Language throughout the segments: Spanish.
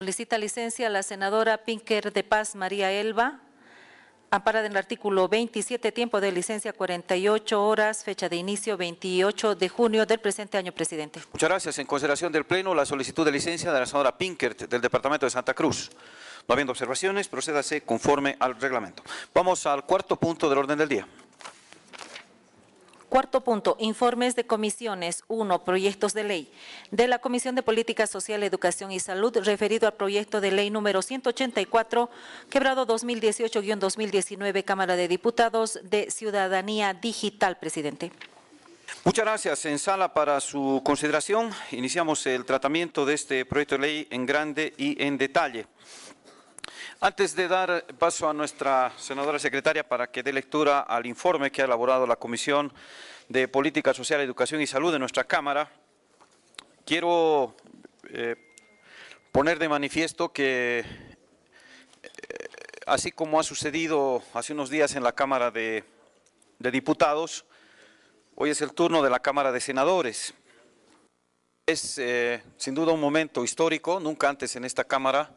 Solicita licencia la senadora Pinker de Paz María Elba, amparada en el artículo 27, tiempo de licencia 48 horas, fecha de inicio 28 de junio del presente año, presidente. Muchas gracias. En consideración del Pleno, la solicitud de licencia de la senadora Pinkert del Departamento de Santa Cruz. No habiendo observaciones, procédase conforme al reglamento. Vamos al cuarto punto del orden del día. Cuarto punto, informes de comisiones. 1. Proyectos de ley. De la Comisión de Política Social, Educación y Salud, referido al proyecto de ley número 184, quebrado 2018-2019, Cámara de Diputados, de Ciudadanía Digital, presidente. Muchas gracias. En sala para su consideración, iniciamos el tratamiento de este proyecto de ley en grande y en detalle. Antes de dar paso a nuestra senadora secretaria para que dé lectura al informe que ha elaborado la Comisión de Política Social, Educación y Salud de nuestra Cámara, quiero poner de manifiesto que, así como ha sucedido hace unos días en la Cámara de Diputados, hoy es el turno de la Cámara de Senadores. Es sin duda un momento histórico, nunca antes en esta Cámara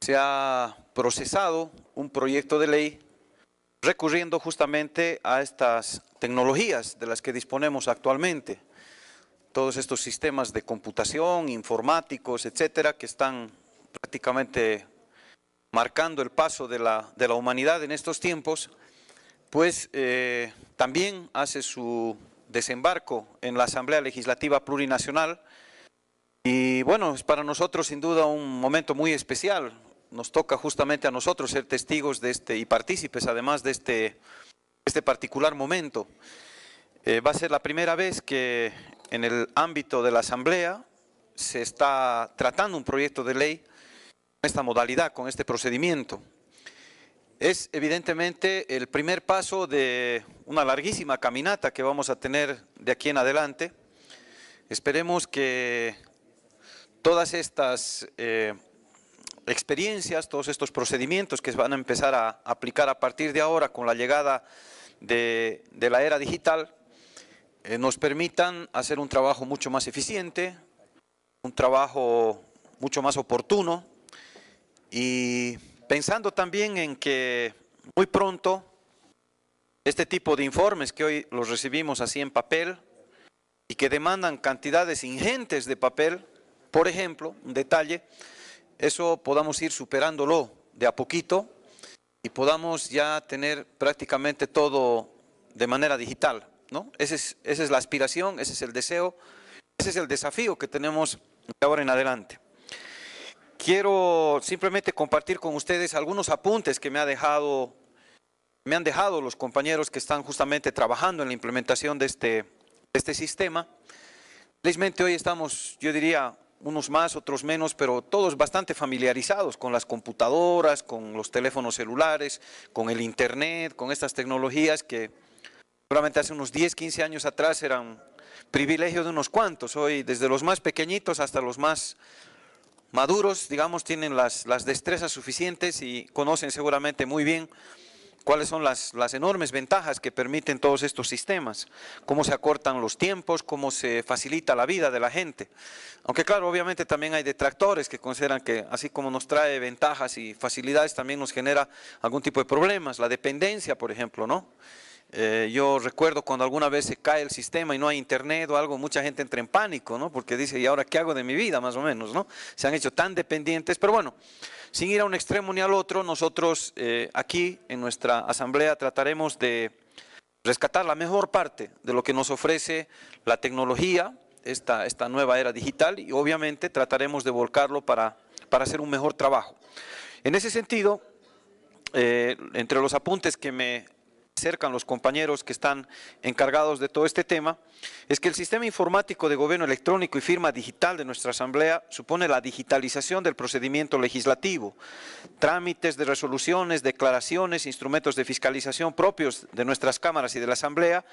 se ha procesado un proyecto de ley recurriendo justamente a estas tecnologías de las que disponemos actualmente. Todos estos sistemas de computación, informáticos, etcétera, que están prácticamente marcando el paso de la humanidad en estos tiempos, pues también hace su desembarco en la Asamblea Legislativa Plurinacional. Y bueno, es para nosotros sin duda un momento muy especial. Nos toca justamente a nosotros ser testigos de y partícipes además de este particular momento. Va a ser la primera vez que en el ámbito de la Asamblea se está tratando un proyecto de ley con esta modalidad, con este procedimiento. Es evidentemente el primer paso de una larguísima caminata que vamos a tener de aquí en adelante. Esperemos que todas estas experiencias, todos estos procedimientos que se van a empezar a aplicar a partir de ahora con la llegada de la era digital, nos permitan hacer un trabajo mucho más eficiente, un trabajo mucho más oportuno, y pensando también en que muy pronto este tipo de informes que hoy los recibimos así en papel y que demandan cantidades ingentes de papel, por ejemplo, un detalle, eso podamos ir superándolo de a poquito y podamos ya tener prácticamente todo de manera digital, ¿no? Esa es la aspiración, ese es el deseo, ese es el desafío que tenemos de ahora en adelante. Quiero simplemente compartir con ustedes algunos apuntes que me han dejado los compañeros que están justamente trabajando en la implementación de este sistema. Felizmente hoy estamos, yo diría, unos más, otros menos, pero todos bastante familiarizados con las computadoras, con los teléfonos celulares, con el internet, con estas tecnologías que seguramente hace unos 10, 15 años atrás eran privilegio de unos cuantos. Hoy desde los más pequeñitos hasta los más maduros, digamos, tienen las destrezas suficientes y conocen seguramente muy bien cuáles son las enormes ventajas que permiten todos estos sistemas, cómo se acortan los tiempos, cómo se facilita la vida de la gente. Aunque claro, obviamente también hay detractores que consideran que así como nos trae ventajas y facilidades, también nos genera algún tipo de problemas, la dependencia, por ejemplo, ¿no? Yo recuerdo cuando alguna vez se cae el sistema y no hay internet o algo, mucha gente entra en pánico, ¿no? Porque dice, ¿y ahora qué hago de mi vida? Más o menos, ¿no? Se han hecho tan dependientes, pero bueno, sin ir a un extremo ni al otro, nosotros aquí en nuestra asamblea trataremos de rescatar la mejor parte de lo que nos ofrece la tecnología, esta nueva era digital, y obviamente trataremos de volcarlo para hacer un mejor trabajo. En ese sentido, entre los apuntes que me acercan los compañeros que están encargados de todo este tema, es que el sistema informático de gobierno electrónico y firma digital de nuestra Asamblea supone la digitalización del procedimiento legislativo, trámites de resoluciones, declaraciones, instrumentos de fiscalización propios de nuestras cámaras y de la Asamblea,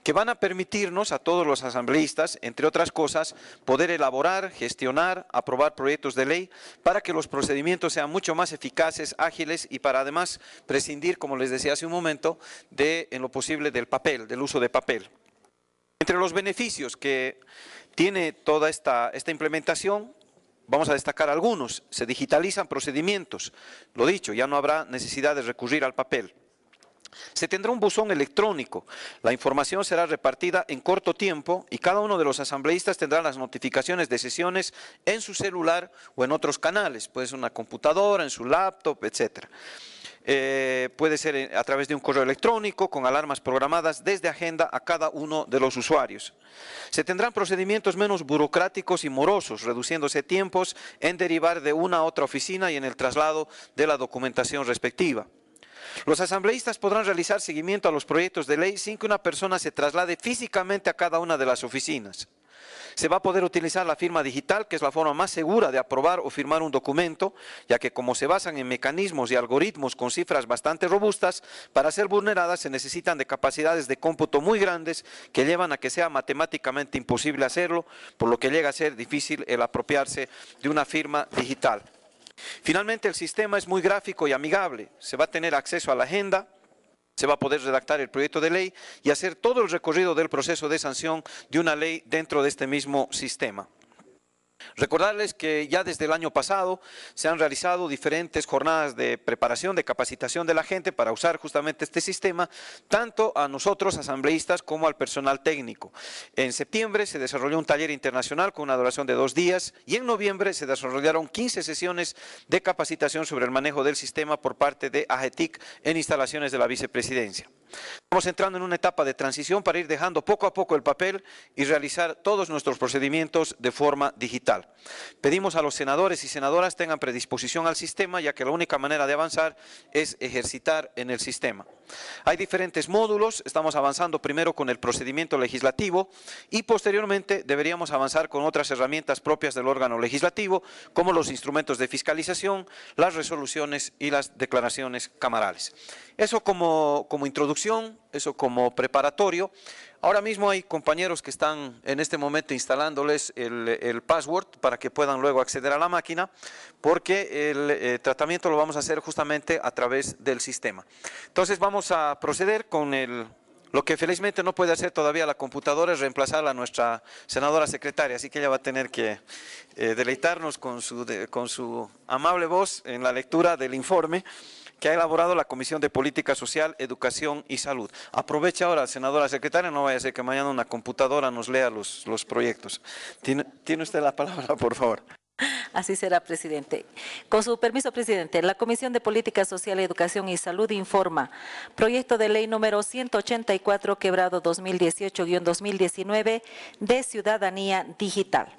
que van a permitirnos a todos los asambleístas, entre otras cosas, poder elaborar, gestionar, aprobar proyectos de ley para que los procedimientos sean mucho más eficaces, ágiles y para además prescindir, como les decía hace un momento, en lo posible del papel, del uso de papel. Entre los beneficios que tiene toda esta implementación, Vamos a destacar algunos. Se digitalizan procedimientos. Lo dicho, ya no habrá necesidad de recurrir al papel. Se tendrá un buzón electrónico. La información será repartida en corto tiempo y cada uno de los asambleístas tendrá las notificaciones de sesiones en su celular o en otros canales. Puede ser una computadora, en su laptop, etcétera. Puede ser a través de un correo electrónico con alarmas programadas desde agenda a cada uno de los usuarios. Se tendrán procedimientos menos burocráticos y morosos, reduciéndose tiempos en derivar de una a otra oficina y en el traslado de la documentación respectiva. Los asambleístas podrán realizar seguimiento a los proyectos de ley sin que una persona se traslade físicamente a cada una de las oficinas. Se va a poder utilizar la firma digital, que es la forma más segura de aprobar o firmar un documento, ya que como se basan en mecanismos y algoritmos con cifras bastante robustas, para ser vulneradas se necesitan de capacidades de cómputo muy grandes que llevan a que sea matemáticamente imposible hacerlo, por lo que llega a ser difícil el apropiarse de una firma digital. Finalmente, el sistema es muy gráfico y amigable. Se va a tener acceso a la agenda, se va a poder redactar el proyecto de ley y hacer todo el recorrido del proceso de sanción de una ley dentro de este mismo sistema. Recordarles que ya desde el año pasado se han realizado diferentes jornadas de preparación, de capacitación de la gente para usar justamente este sistema, tanto a nosotros, asambleístas, como al personal técnico. En septiembre se desarrolló un taller internacional con una duración de 2 días y en noviembre se desarrollaron 15 sesiones de capacitación sobre el manejo del sistema por parte de AGETIC en instalaciones de la vicepresidencia. Estamos entrando en una etapa de transición para ir dejando poco a poco el papel y realizar todos nuestros procedimientos de forma digital. Pedimos a los senadores y senadoras tengan predisposición al sistema, ya que la única manera de avanzar es ejercitar en el sistema. Hay diferentes módulos, estamos avanzando primero con el procedimiento legislativo y posteriormente deberíamos avanzar con otras herramientas propias del órgano legislativo, como los instrumentos de fiscalización, las resoluciones y las declaraciones camarales. Eso como introducción, eso como preparatorio. Ahora mismo hay compañeros que están en este momento instalándoles el password para que puedan luego acceder a la máquina, porque el tratamiento lo vamos a hacer justamente a través del sistema. Entonces vamos a proceder con lo que felizmente no puede hacer todavía la computadora, es reemplazar a nuestra senadora secretaria, así que ella va a tener que deleitarnos con su amable voz en la lectura del informe que ha elaborado la Comisión de Política Social, Educación y Salud. Aproveche ahora, senadora secretaria, no vaya a ser que mañana una computadora nos lea los proyectos. ¿Tiene usted la palabra, por favor? Así será, presidente. Con su permiso, presidente, la Comisión de Política Social, Educación y Salud informa proyecto de ley número 184, quebrado 2018-2019 de ciudadanía digital.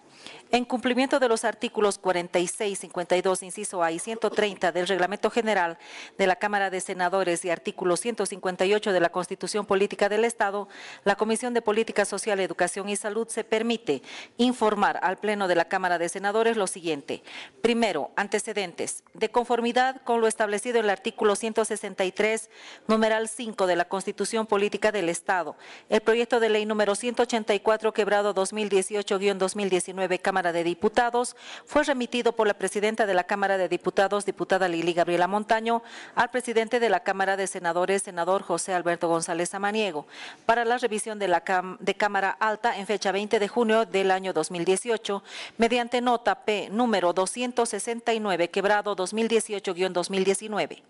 En cumplimiento de los artículos 46, 52, inciso A y 130 del Reglamento General de la Cámara de Senadores y artículo 158 de la Constitución Política del Estado, la Comisión de Política Social, Educación y Salud se permite informar al Pleno de la Cámara de Senadores lo siguiente. Primero, antecedentes. De conformidad con lo establecido en el artículo 163, numeral 5 de la Constitución Política del Estado, el proyecto de ley número 184, quebrado 2018-2019, Cámara de Diputados, fue remitido por la presidenta de la Cámara de Diputados, diputada Lili Gabriela Montaño, al presidente de la Cámara de Senadores, senador José Alberto González Samaniego, para la revisión de Cámara Alta en fecha 20 de junio del año 2018, mediante nota P número 269, quebrado 2018-2019.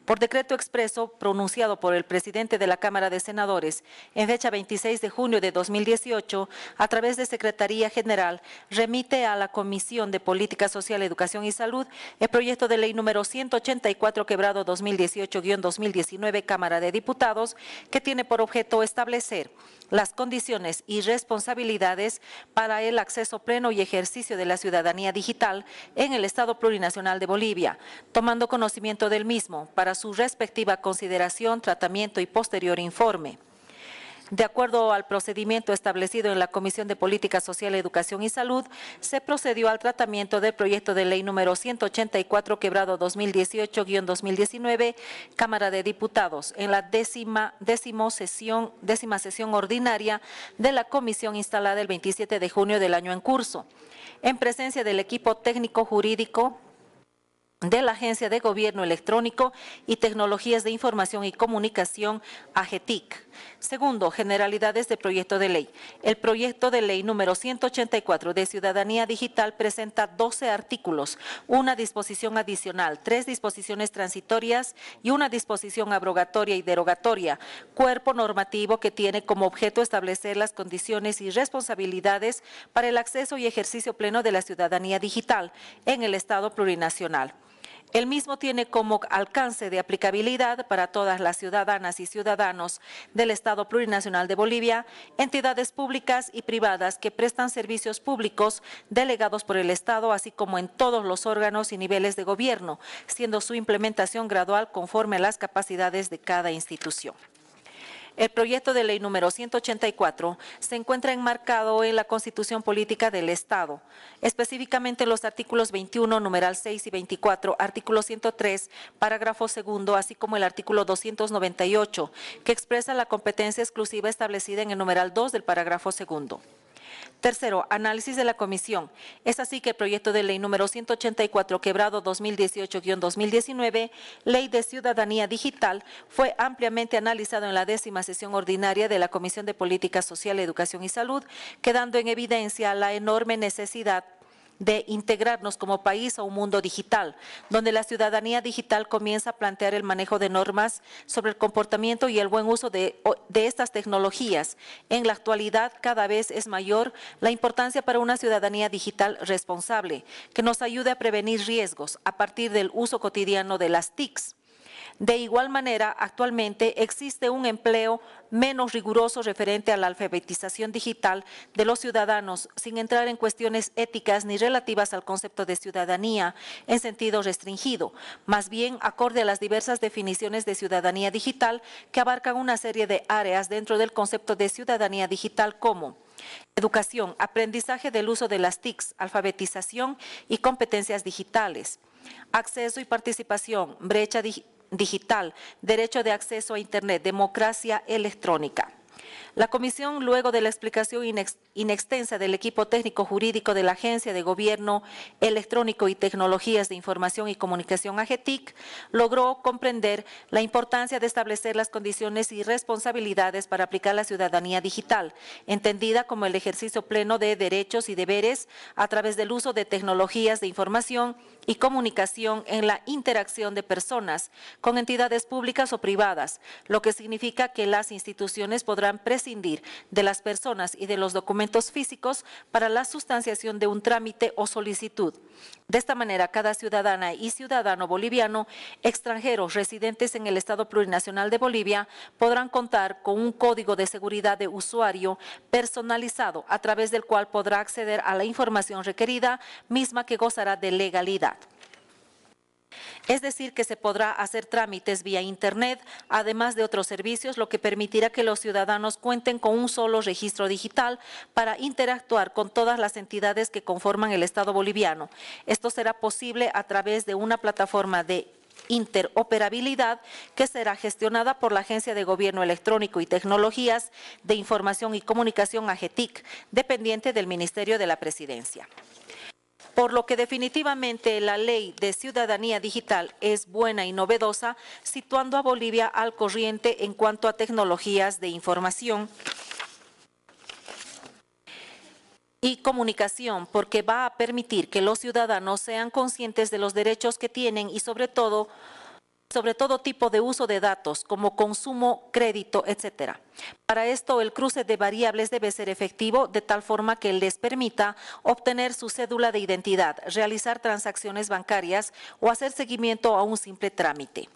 Por decreto expreso pronunciado por el presidente de la Cámara de Senadores en fecha 26 de junio de 2018, a través de Secretaría General, remite a la Comisión de Política Social, Educación y Salud el proyecto de ley número 184, quebrado 2018-2019, Cámara de Diputados, que tiene por objeto establecer las condiciones y responsabilidades para el acceso pleno y ejercicio de la ciudadanía digital en el Estado Plurinacional de Bolivia, tomando conocimiento del mismo para su respectiva consideración, tratamiento y posterior informe. De acuerdo al procedimiento establecido en la Comisión de Política Social, Educación y Salud, se procedió al tratamiento del proyecto de ley número 184, quebrado 2018-2019, Cámara de Diputados, en la décima sesión ordinaria de la comisión instalada el 27 de junio del año en curso, en presencia del equipo técnico jurídico de la Agencia de Gobierno Electrónico y Tecnologías de Información y Comunicación, AGETIC. Segundo, generalidades del proyecto de ley. El proyecto de ley número 184 de Ciudadanía Digital presenta 12 artículos, una disposición adicional, 3 disposiciones transitorias y una disposición abrogatoria y derogatoria, cuerpo normativo que tiene como objeto establecer las condiciones y responsabilidades para el acceso y ejercicio pleno de la ciudadanía digital en el Estado plurinacional. El mismo tiene como alcance de aplicabilidad para todas las ciudadanas y ciudadanos del Estado plurinacional de Bolivia, entidades públicas y privadas que prestan servicios públicos delegados por el Estado, así como en todos los órganos y niveles de gobierno, siendo su implementación gradual conforme a las capacidades de cada institución. El proyecto de ley número 184 se encuentra enmarcado en la Constitución Política del Estado, específicamente los artículos 21, numeral 6 y 24, artículo 103, parágrafo segundo, así como el artículo 298, que expresa la competencia exclusiva establecida en el numeral 2 del parágrafo segundo. Tercero, análisis de la comisión. Es así que el proyecto de ley número 184, quebrado 2018-2019, Ley de Ciudadanía Digital, fue ampliamente analizado en la 10ª sesión ordinaria de la Comisión de Política Social, Educación y Salud, quedando en evidencia la enorme necesidad de integrarnos como país a un mundo digital, donde la ciudadanía digital comienza a plantear el manejo de normas sobre el comportamiento y el buen uso de estas tecnologías. En la actualidad, cada vez es mayor la importancia para una ciudadanía digital responsable, que nos ayude a prevenir riesgos a partir del uso cotidiano de las TICs. De igual manera, actualmente existe un empleo menos riguroso referente a la alfabetización digital de los ciudadanos, sin entrar en cuestiones éticas ni relativas al concepto de ciudadanía en sentido restringido, más bien acorde a las diversas definiciones de ciudadanía digital que abarcan una serie de áreas dentro del concepto de ciudadanía digital como educación, aprendizaje del uso de las TICs, alfabetización y competencias digitales, acceso y participación, brecha digital, derecho de acceso a Internet, democracia electrónica. La comisión, luego de la explicación inextensa del equipo técnico jurídico de la Agencia de Gobierno Electrónico y Tecnologías de Información y Comunicación, AGETIC, logró comprender la importancia de establecer las condiciones y responsabilidades para aplicar la ciudadanía digital, entendida como el ejercicio pleno de derechos y deberes a través del uso de tecnologías de información y comunicación en la interacción de personas con entidades públicas o privadas, lo que significa que las instituciones podrán prescindir de las personas y de los documentos físicos para la sustanciación de un trámite o solicitud. De esta manera, cada ciudadana y ciudadano boliviano, extranjeros residentes en el Estado plurinacional de Bolivia, podrán contar con un código de seguridad de usuario personalizado, a través del cual podrá acceder a la información requerida, misma que gozará de legalidad. Es decir, que se podrá hacer trámites vía Internet, además de otros servicios, lo que permitirá que los ciudadanos cuenten con un solo registro digital para interactuar con todas las entidades que conforman el Estado boliviano. Esto será posible a través de una plataforma de interoperabilidad que será gestionada por la Agencia de Gobierno Electrónico y Tecnologías de Información y Comunicación, AGETIC, dependiente del Ministerio de la Presidencia. Por lo que definitivamente la Ley de Ciudadanía Digital es buena y novedosa, situando a Bolivia al corriente en cuanto a tecnologías de información y comunicación, porque va a permitir que los ciudadanos sean conscientes de los derechos que tienen y sobre todo tipo de uso de datos, como consumo, crédito, etcétera. Para esto, el cruce de variables debe ser efectivo, de tal forma que les permita obtener su cédula de identidad, realizar transacciones bancarias o hacer seguimiento a un simple trámite.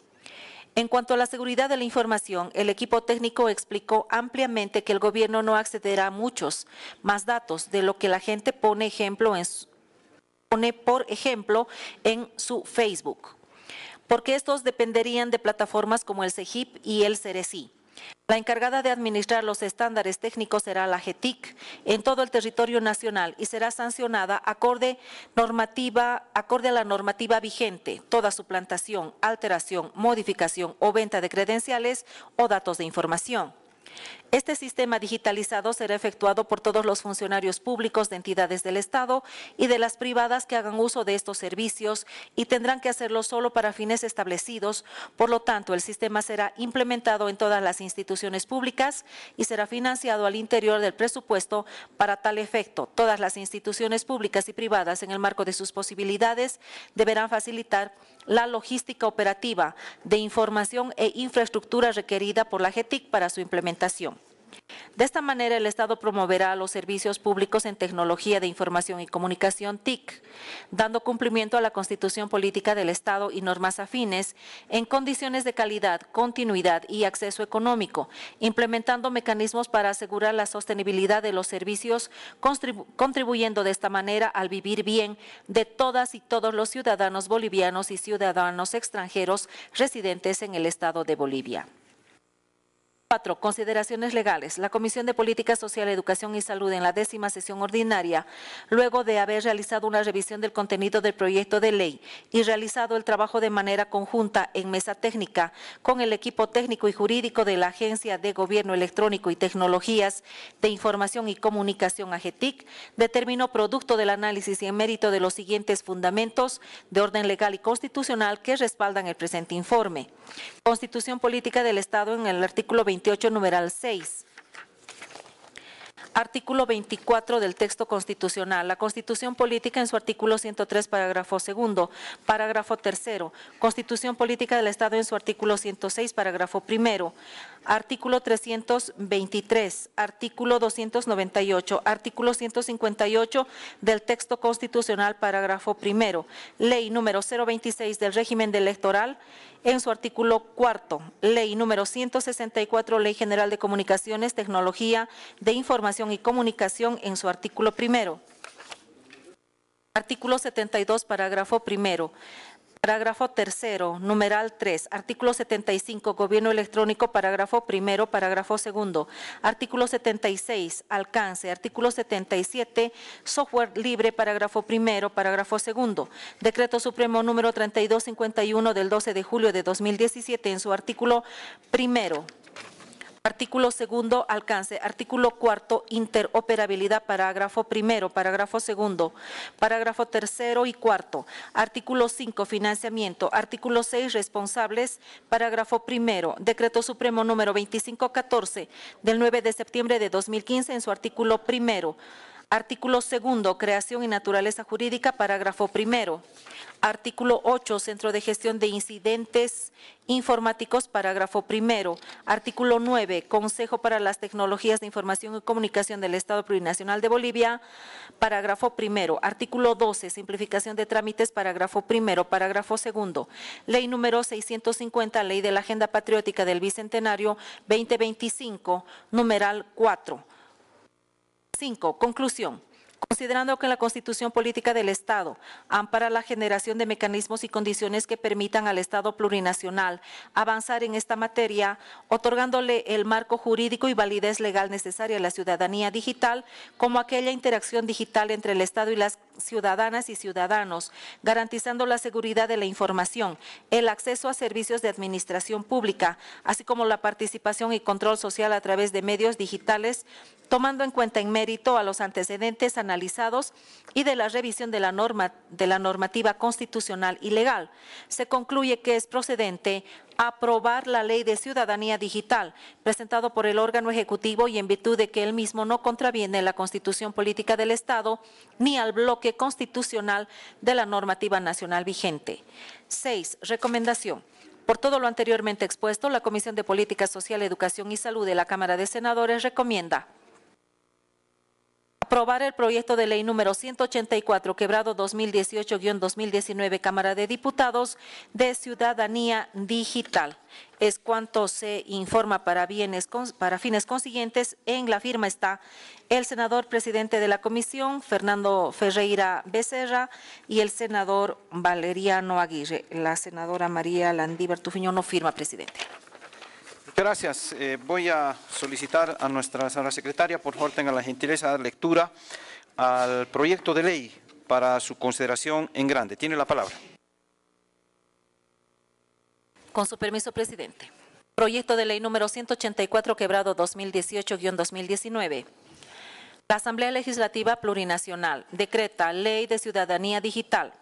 En cuanto a la seguridad de la información, el equipo técnico explicó ampliamente que el gobierno no accederá a muchos más datos de lo que la gente pone por ejemplo en su Facebook, porque estos dependerían de plataformas como el CEGIP y el CERECI. La encargada de administrar los estándares técnicos será la AGETIC en todo el territorio nacional y será sancionada acorde a la normativa vigente, toda suplantación, alteración, modificación o venta de credenciales o datos de información. Este sistema digitalizado será efectuado por todos los funcionarios públicos de entidades del Estado y de las privadas que hagan uso de estos servicios y tendrán que hacerlo solo para fines establecidos. Por lo tanto, el sistema será implementado en todas las instituciones públicas y será financiado al interior del presupuesto para tal efecto. Todas las instituciones públicas y privadas, en el marco de sus posibilidades, deberán facilitar la logística operativa de información e infraestructura requerida por la GETIC para su implementación. De esta manera, el Estado promoverá los servicios públicos en tecnología de información y comunicación TIC, dando cumplimiento a la Constitución Política del Estado y normas afines en condiciones de calidad, continuidad y acceso económico, implementando mecanismos para asegurar la sostenibilidad de los servicios, contribuyendo de esta manera al vivir bien de todas y todos los ciudadanos bolivianos y ciudadanos extranjeros residentes en el Estado de Bolivia. 4. Consideraciones legales. La Comisión de Política Social, Educación y Salud en la 10ª sesión ordinaria, luego de haber realizado una revisión del contenido del proyecto de ley y realizado el trabajo de manera conjunta en mesa técnica con el equipo técnico y jurídico de la Agencia de Gobierno Electrónico y Tecnologías de Información y Comunicación AGETIC, determinó, producto del análisis y en mérito de los siguientes fundamentos de orden legal y constitucional que respaldan el presente informe. Constitución Política del Estado, en el artículo 28, numeral 6. Artículo 24 del texto constitucional. La Constitución Política en su artículo 103, parágrafo segundo, parágrafo tercero. Constitución Política del Estado en su artículo 106, parágrafo primero. Artículo 323, artículo 298, artículo 158 del texto constitucional, parágrafo primero. Ley número 026 del régimen electoral en su artículo cuarto. Ley número 164, Ley General de Comunicaciones, Tecnología de Información y Comunicación en su artículo primero. Artículo 72, parágrafo primero. Parágrafo tercero, numeral 3, artículo 75, Gobierno Electrónico, parágrafo primero, parágrafo segundo. Artículo 76, alcance. Artículo 77, software libre, parágrafo primero, parágrafo segundo. Decreto Supremo número 3251 del 12 de julio de 2017 en su artículo primero. Artículo segundo, alcance. Artículo cuarto, interoperabilidad, parágrafo primero, parágrafo segundo, parágrafo tercero y cuarto. Artículo 5, financiamiento. Artículo 6, responsables, parágrafo primero. Decreto Supremo número 2514 del 9 de septiembre de 2015 en su artículo primero. Artículo segundo, creación y naturaleza jurídica, parágrafo primero. Artículo 8, Centro de Gestión de Incidentes Informáticos, parágrafo primero. Artículo 9, Consejo para las Tecnologías de Información y Comunicación del Estado Plurinacional de Bolivia, parágrafo primero. Artículo 12, Simplificación de Trámites, parágrafo primero, parágrafo segundo. Ley número 650, Ley de la Agenda Patriótica del Bicentenario 2025, numeral 4. 5. Conclusión. Considerando que la Constitución Política del Estado ampara la generación de mecanismos y condiciones que permitan al Estado plurinacional avanzar en esta materia, otorgándole el marco jurídico y validez legal necesaria a la ciudadanía digital, como aquella interacción digital entre el Estado y las ciudadanas y ciudadanos, garantizando la seguridad de la información, el acceso a servicios de administración pública, así como la participación y control social a través de medios digitales, tomando en cuenta en mérito a los antecedentes analizados y de la revisión de la normativa constitucional y legal. Se concluye que es procedente aprobar la Ley de Ciudadanía Digital, presentado por el órgano ejecutivo y en virtud de que él mismo no contraviene a la Constitución Política del Estado ni al bloque constitucional de la normativa nacional vigente. 6. Recomendación. Por todo lo anteriormente expuesto, la Comisión de Política Social, Educación y Salud de la Cámara de Senadores recomienda aprobar el proyecto de ley número 184, quebrado 2018-2019, Cámara de Diputados, de Ciudadanía Digital. Es cuanto se informa para fines consiguientes. En la firma está el senador presidente de la comisión, Fernando Ferreira Becerra, y el senador Valeriano Aguirre. La senadora María Landívar Tufiño no firma, presidente. Gracias. Voy a solicitar a nuestra señora secretaria, por favor, tenga la gentileza de dar lectura al proyecto de ley para su consideración en grande. Tiene la palabra. Con su permiso, presidente. Proyecto de ley número 184, quebrado 2018-2019. La Asamblea Legislativa Plurinacional decreta Ley de Ciudadanía Digital.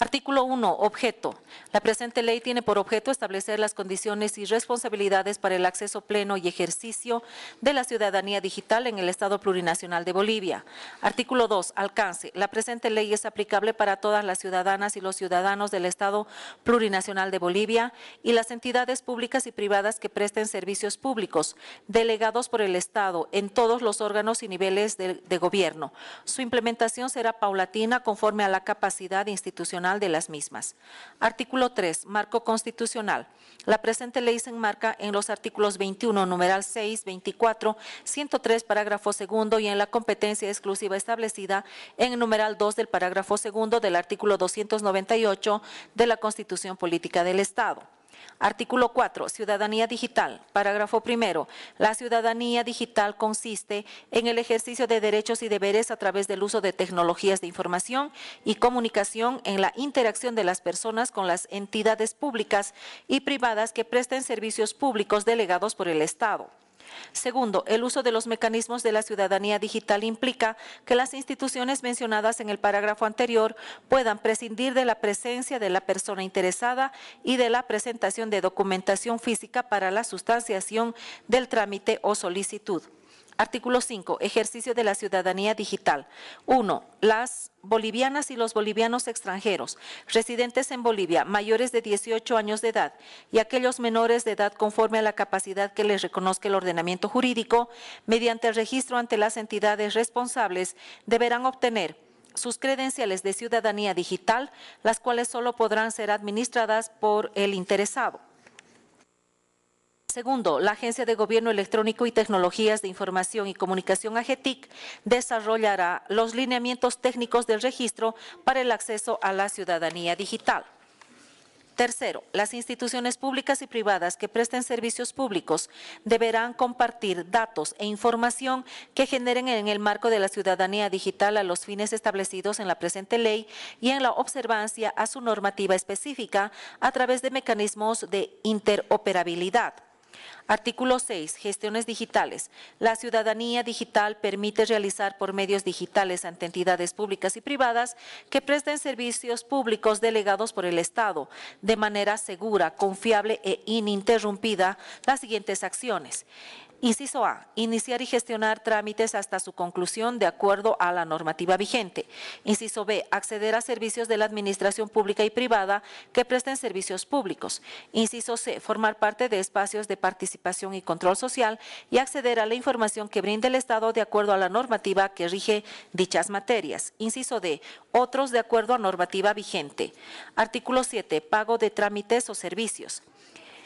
Artículo 1. Objeto. La presente ley tiene por objeto establecer las condiciones y responsabilidades para el acceso pleno y ejercicio de la ciudadanía digital en el Estado Plurinacional de Bolivia. Artículo 2. Alcance. La presente ley es aplicable para todas las ciudadanas y los ciudadanos del Estado Plurinacional de Bolivia y las entidades públicas y privadas que presten servicios públicos, delegados por el Estado en todos los órganos y niveles de gobierno. Su implementación será paulatina conforme a la capacidad institucional de las mismas. Artículo 3. Marco constitucional. La presente ley se enmarca en los artículos 21, numeral 6, 24, 103, parágrafo segundo y en la competencia exclusiva establecida en el numeral 2 del parágrafo segundo del artículo 298 de la Constitución Política del Estado. Artículo 4. Ciudadanía digital. Parágrafo primero. La ciudadanía digital consiste en el ejercicio de derechos y deberes a través del uso de tecnologías de información y comunicación en la interacción de las personas con las entidades públicas y privadas que presten servicios públicos delegados por el Estado. Segundo, el uso de los mecanismos de la ciudadanía digital implica que las instituciones mencionadas en el parágrafo anterior puedan prescindir de la presencia de la persona interesada y de la presentación de documentación física para la sustanciación del trámite o solicitud. Artículo 5. Ejercicio de la ciudadanía digital. 1. Las bolivianas y los bolivianos extranjeros residentes en Bolivia mayores de 18 años de edad y aquellos menores de edad conforme a la capacidad que les reconozca el ordenamiento jurídico, mediante el registro ante las entidades responsables, deberán obtener sus credenciales de ciudadanía digital, las cuales solo podrán ser administradas por el interesado. Segundo, la Agencia de Gobierno Electrónico y Tecnologías de Información y Comunicación AGETIC desarrollará los lineamientos técnicos del registro para el acceso a la ciudadanía digital. Tercero, las instituciones públicas y privadas que presten servicios públicos deberán compartir datos e información que generen en el marco de la ciudadanía digital a los fines establecidos en la presente ley y en la observancia a su normativa específica a través de mecanismos de interoperabilidad. Artículo 6. Gestiones digitales. La ciudadanía digital permite realizar por medios digitales ante entidades públicas y privadas que presten servicios públicos delegados por el Estado de manera segura, confiable e ininterrumpida las siguientes acciones. Inciso A. Iniciar y gestionar trámites hasta su conclusión de acuerdo a la normativa vigente. Inciso B. Acceder a servicios de la administración pública y privada que presten servicios públicos. Inciso C. Formar parte de espacios de participación y control social y acceder a la información que brinde el Estado de acuerdo a la normativa que rige dichas materias. Inciso D. Otros de acuerdo a normativa vigente. Artículo 7. Pago de trámites o servicios.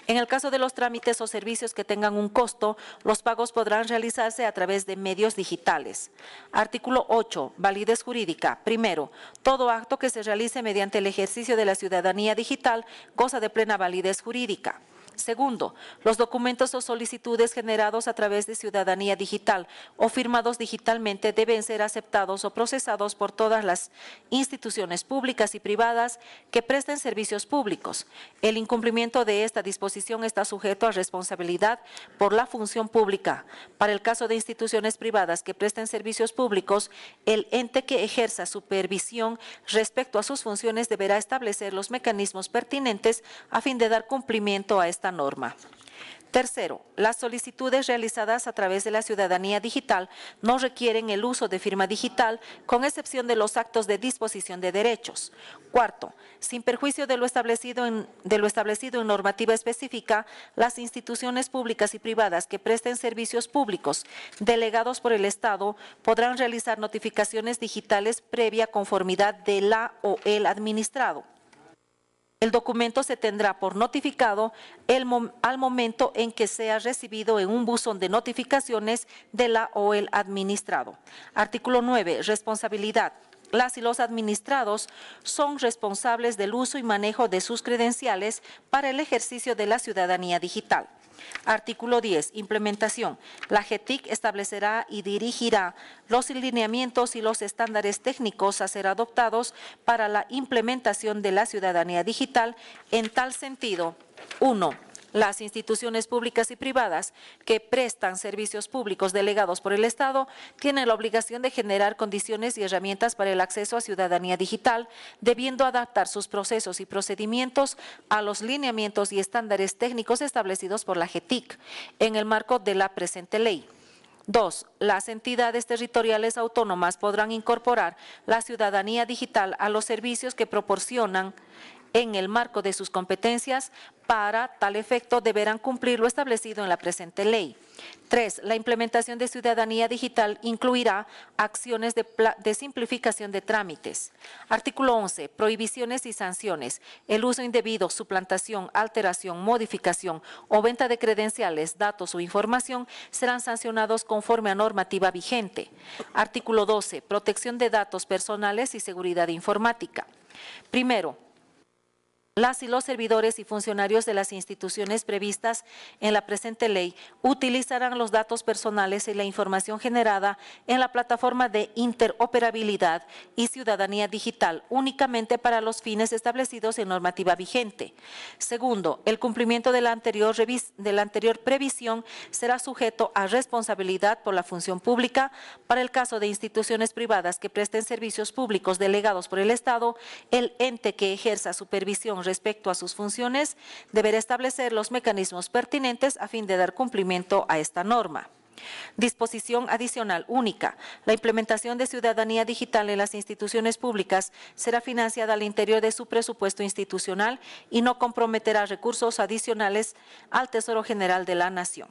En el caso de los trámites o servicios que tengan un costo, los pagos podrán realizarse a través de medios digitales. Artículo 8. Validez jurídica. Primero, todo acto que se realice mediante el ejercicio de la ciudadanía digital goza de plena validez jurídica. Segundo, los documentos o solicitudes generados a través de ciudadanía digital o firmados digitalmente deben ser aceptados o procesados por todas las instituciones públicas y privadas que presten servicios públicos. El incumplimiento de esta disposición está sujeto a responsabilidad por la función pública. Para el caso de instituciones privadas que presten servicios públicos, el ente que ejerza supervisión respecto a sus funciones deberá establecer los mecanismos pertinentes a fin de dar cumplimiento a esta norma. Tercero, las solicitudes realizadas a través de la ciudadanía digital no requieren el uso de firma digital, con excepción de los actos de disposición de derechos. Cuarto, sin perjuicio de lo establecido en normativa específica, las instituciones públicas y privadas que presten servicios públicos delegados por el Estado podrán realizar notificaciones digitales previa conformidad de la o el administrado. El documento se tendrá por notificado al momento en que sea recibido en un buzón de notificaciones de la o el administrado. Artículo 9. Responsabilidad. Las y los administrados son responsables del uso y manejo de sus credenciales para el ejercicio de la ciudadanía digital. Artículo 10. Implementación. La AGETIC establecerá y dirigirá los lineamientos y los estándares técnicos a ser adoptados para la implementación de la ciudadanía digital en tal sentido. 1. Las instituciones públicas y privadas que prestan servicios públicos delegados por el Estado tienen la obligación de generar condiciones y herramientas para el acceso a ciudadanía digital, debiendo adaptar sus procesos y procedimientos a los lineamientos y estándares técnicos establecidos por la GETIC en el marco de la presente ley. 2. Las entidades territoriales autónomas podrán incorporar la ciudadanía digital a los servicios que proporcionan en el marco de sus competencias. Para tal efecto deberán cumplir lo establecido en la presente ley. 3. La implementación de ciudadanía digital incluirá acciones de simplificación de trámites. Artículo 11. Prohibiciones y sanciones. El uso indebido, suplantación, alteración, modificación o venta de credenciales, datos o información serán sancionados conforme a normativa vigente. Artículo 12. Protección de datos personales y seguridad informática. Primero, las y los servidores y funcionarios de las instituciones previstas en la presente ley utilizarán los datos personales y la información generada en la plataforma de interoperabilidad y ciudadanía digital únicamente para los fines establecidos en normativa vigente. Segundo, el cumplimiento de la anterior previsión será sujeto a responsabilidad por la función pública. Para el caso de instituciones privadas que presten servicios públicos delegados por el Estado, el ente que ejerza supervisión respecto a sus funciones deberá establecer los mecanismos pertinentes a fin de dar cumplimiento a esta norma. Disposición adicional única. La implementación de ciudadanía digital en las instituciones públicas será financiada al interior de su presupuesto institucional y no comprometerá recursos adicionales al Tesoro General de la Nación.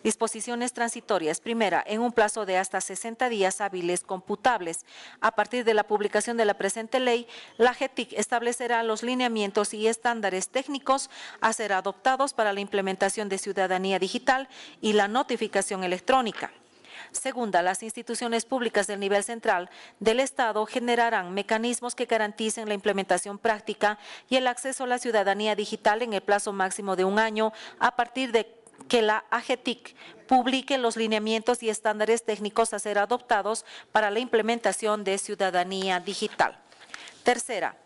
Disposiciones transitorias. Primera, en un plazo de hasta 60 días hábiles computables a partir de la publicación de la presente ley, la GETIC establecerá los lineamientos y estándares técnicos a ser adoptados para la implementación de ciudadanía digital y la notificación electrónica. Segunda, las instituciones públicas del nivel central del Estado generarán mecanismos que garanticen la implementación práctica y el acceso a la ciudadanía digital en el plazo máximo de un año a partir de que la AGETIC publique los lineamientos y estándares técnicos a ser adoptados para la implementación de ciudadanía digital. Tercera,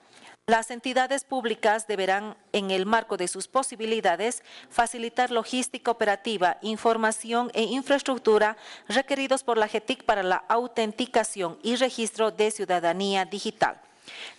las entidades públicas deberán, en el marco de sus posibilidades, facilitar logística operativa, información e infraestructura requeridos por la AGETIC para la autenticación y registro de ciudadanía digital.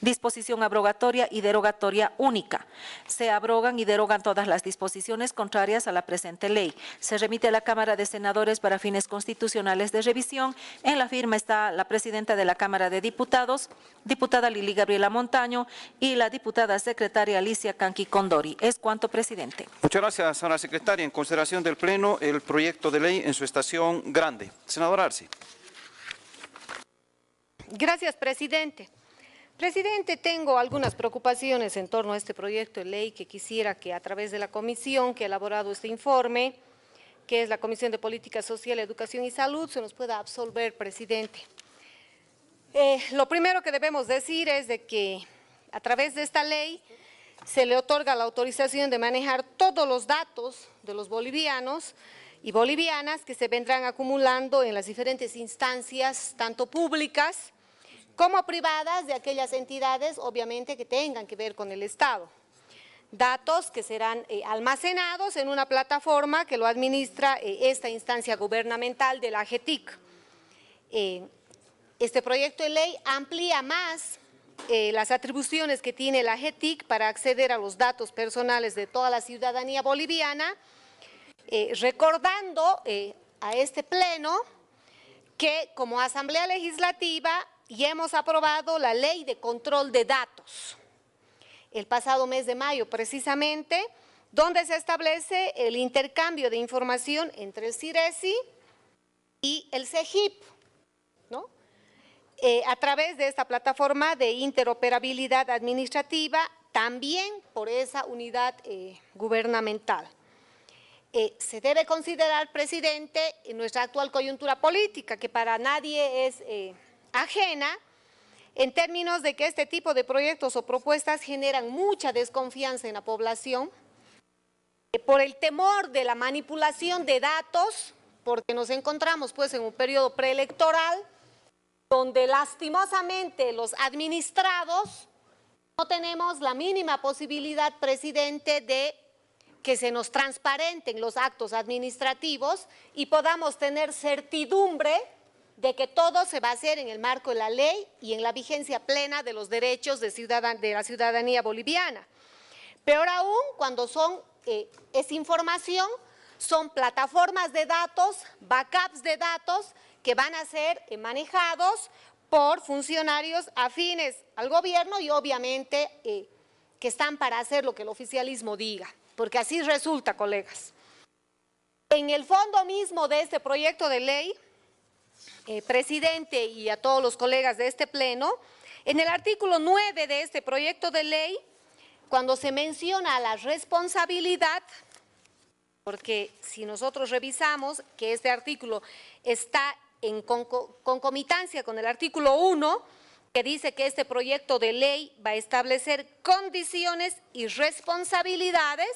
Disposición abrogatoria y derogatoria única. Se abrogan y derogan todas las disposiciones contrarias a la presente ley. Se remite a la Cámara de Senadores para fines constitucionales de revisión. En la firma está la presidenta de la Cámara de Diputados, diputada Lili Gabriela Montaño, y la diputada secretaria Alicia Canqui Condori. Es cuanto, presidente. Muchas gracias, señora secretaria. En consideración del Pleno, el proyecto de ley en su estación grande. Senador Arce. Gracias, presidente. Presidente, tengo algunas preocupaciones en torno a este proyecto de ley que quisiera que a través de la comisión que ha elaborado este informe, que es la Comisión de Política Social, Educación y Salud, se nos pueda absolver, presidente. Lo primero que debemos decir es de que a través de esta ley se le otorga la autorización de manejar todos los datos de los bolivianos y bolivianas que se vendrán acumulando en las diferentes instancias, tanto públicas como privadas, de aquellas entidades, obviamente, que tengan que ver con el Estado. Datos que serán almacenados en una plataforma que lo administra esta instancia gubernamental de la AGETIC. Este proyecto de ley amplía más las atribuciones que tiene la AGETIC para acceder a los datos personales de toda la ciudadanía boliviana, recordando a este pleno que como Asamblea Legislativa ya hemos aprobado la Ley de Control de Datos, el pasado mes de mayo precisamente, donde se establece el intercambio de información entre el CIRESI y el CEGIP, ¿no? A través de esta plataforma de interoperabilidad administrativa, también por esa unidad gubernamental. Se debe considerar, presidente, en nuestra actual coyuntura política, que para nadie es ajena, en términos de que este tipo de proyectos o propuestas generan mucha desconfianza en la población, por el temor de la manipulación de datos, porque nos encontramos pues en un periodo preelectoral, donde lastimosamente los administrados no tenemos la mínima posibilidad, presidente, de que se nos transparenten los actos administrativos y podamos tener certidumbre de que todo se va a hacer en el marco de la ley y en la vigencia plena de los derechos de la ciudadanía boliviana. Peor aún, cuando es información, son plataformas de datos, backups de datos que van a ser manejados por funcionarios afines al gobierno y obviamente que están para hacer lo que el oficialismo diga, porque así resulta, colegas. En el fondo mismo de este proyecto de ley, presidente y a todos los colegas de este pleno, en el artículo 9 de este proyecto de ley, cuando se menciona la responsabilidad, porque si nosotros revisamos que este artículo está en concomitancia con el artículo 1, que dice que este proyecto de ley va a establecer condiciones y responsabilidades,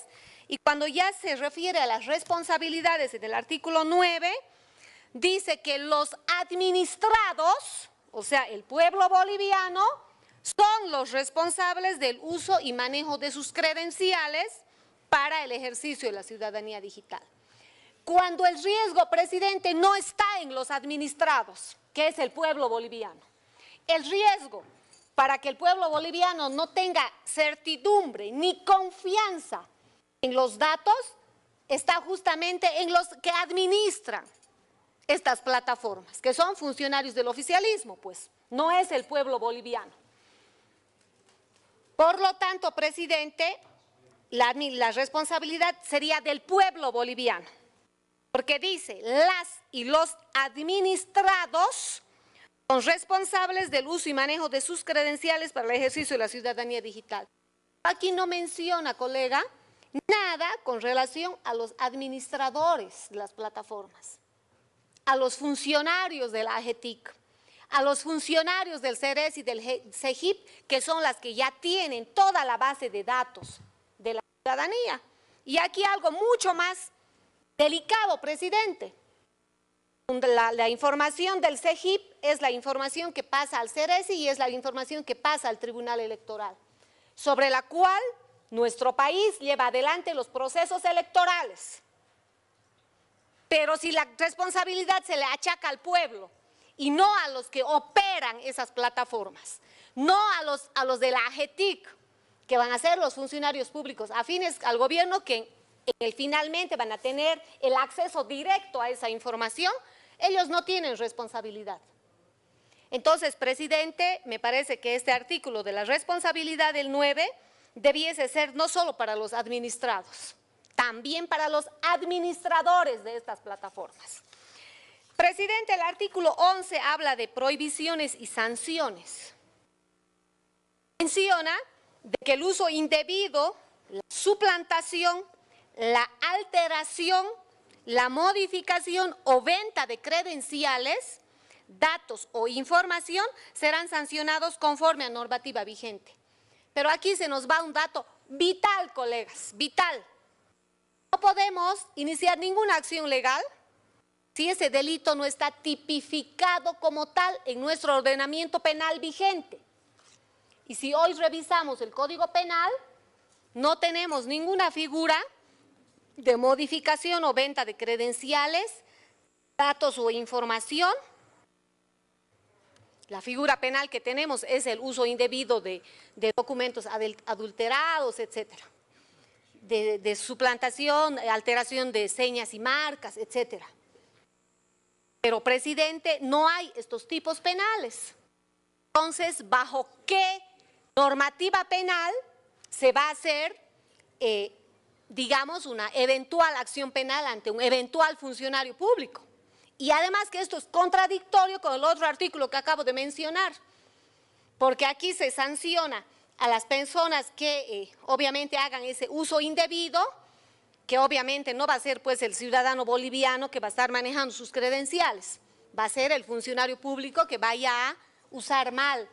y cuando ya se refiere a las responsabilidades en el artículo 9, dice que los administrados, o sea, el pueblo boliviano, son los responsables del uso y manejo de sus credenciales para el ejercicio de la ciudadanía digital. Cuando el riesgo, presidente, no está en los administrados, que es el pueblo boliviano. El riesgo para que el pueblo boliviano no tenga certidumbre ni confianza en los datos está justamente en los que administran estas plataformas, que son funcionarios del oficialismo, pues, no es el pueblo boliviano. Por lo tanto, presidente, la responsabilidad sería del pueblo boliviano, porque dice, las y los administrados son responsables del uso y manejo de sus credenciales para el ejercicio de la ciudadanía digital. Aquí no menciona, colega, nada con relación a los administradores de las plataformas, a los funcionarios de la AGETIC, a los funcionarios del CERES y del CEGIP, que son las que ya tienen toda la base de datos de la ciudadanía. Y aquí algo mucho más delicado, presidente. La información del CEGIP es la información que pasa al CERES y es la información que pasa al Tribunal Electoral, sobre la cual nuestro país lleva adelante los procesos electorales. Pero si la responsabilidad se le achaca al pueblo y no a los que operan esas plataformas, no a los de la AGETIC, que van a ser los funcionarios públicos afines al gobierno que finalmente van a tener el acceso directo a esa información, ellos no tienen responsabilidad. Entonces, presidente, me parece que este artículo de la responsabilidad del 9 debiese ser no solo para los administrados, también para los administradores de estas plataformas. Presidente, el artículo 11 habla de prohibiciones y sanciones. Menciona de que el uso indebido, la suplantación, la alteración, la modificación o venta de credenciales, datos o información serán sancionados conforme a normativa vigente. Pero aquí se nos va un dato vital, colegas, vital. No podemos iniciar ninguna acción legal si ese delito no está tipificado como tal en nuestro ordenamiento penal vigente. Y si hoy revisamos el Código Penal, no tenemos ninguna figura de modificación o venta de credenciales, datos o información. La figura penal que tenemos es el uso indebido de documentos adulterados, etcétera, de suplantación, alteración de señas y marcas, etcétera. Pero, presidente, no hay estos tipos penales. Entonces, ¿bajo qué normativa penal se va a hacer, digamos, una eventual acción penal ante un eventual funcionario público? Y además que esto es contradictorio con el otro artículo que acabo de mencionar, porque aquí se sanciona a las personas que obviamente hagan ese uso indebido, que obviamente no va a ser pues el ciudadano boliviano que va a estar manejando sus credenciales, va a ser el funcionario público que vaya a usar mal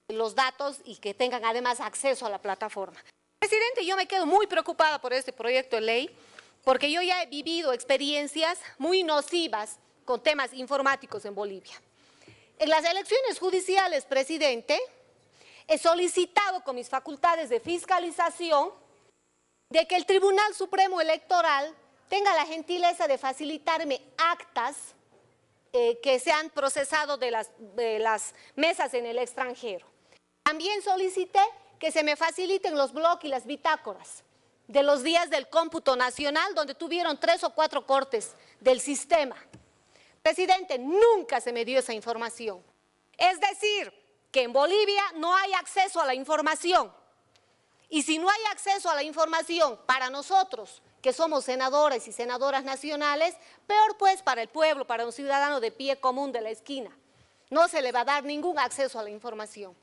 los datos y que tengan además acceso a la plataforma. Presidente, yo me quedo muy preocupada por este proyecto de ley, porque yo ya he vivido experiencias muy nocivas con temas informáticos en Bolivia. En las elecciones judiciales, presidente, he solicitado con mis facultades de fiscalización de que el Tribunal Supremo Electoral tenga la gentileza de facilitarme actas que se han procesado de las mesas en el extranjero. También solicité que se me faciliten los bloques y las bitácoras de los días del cómputo nacional, donde tuvieron 3 o 4 cortes del sistema. Presidente, nunca se me dio esa información. Es decir, que en Bolivia no hay acceso a la información. Y si no hay acceso a la información para nosotros, que somos senadores y senadoras nacionales, peor pues para el pueblo, para un ciudadano de pie común de la esquina. No se le va a dar ningún acceso a la información.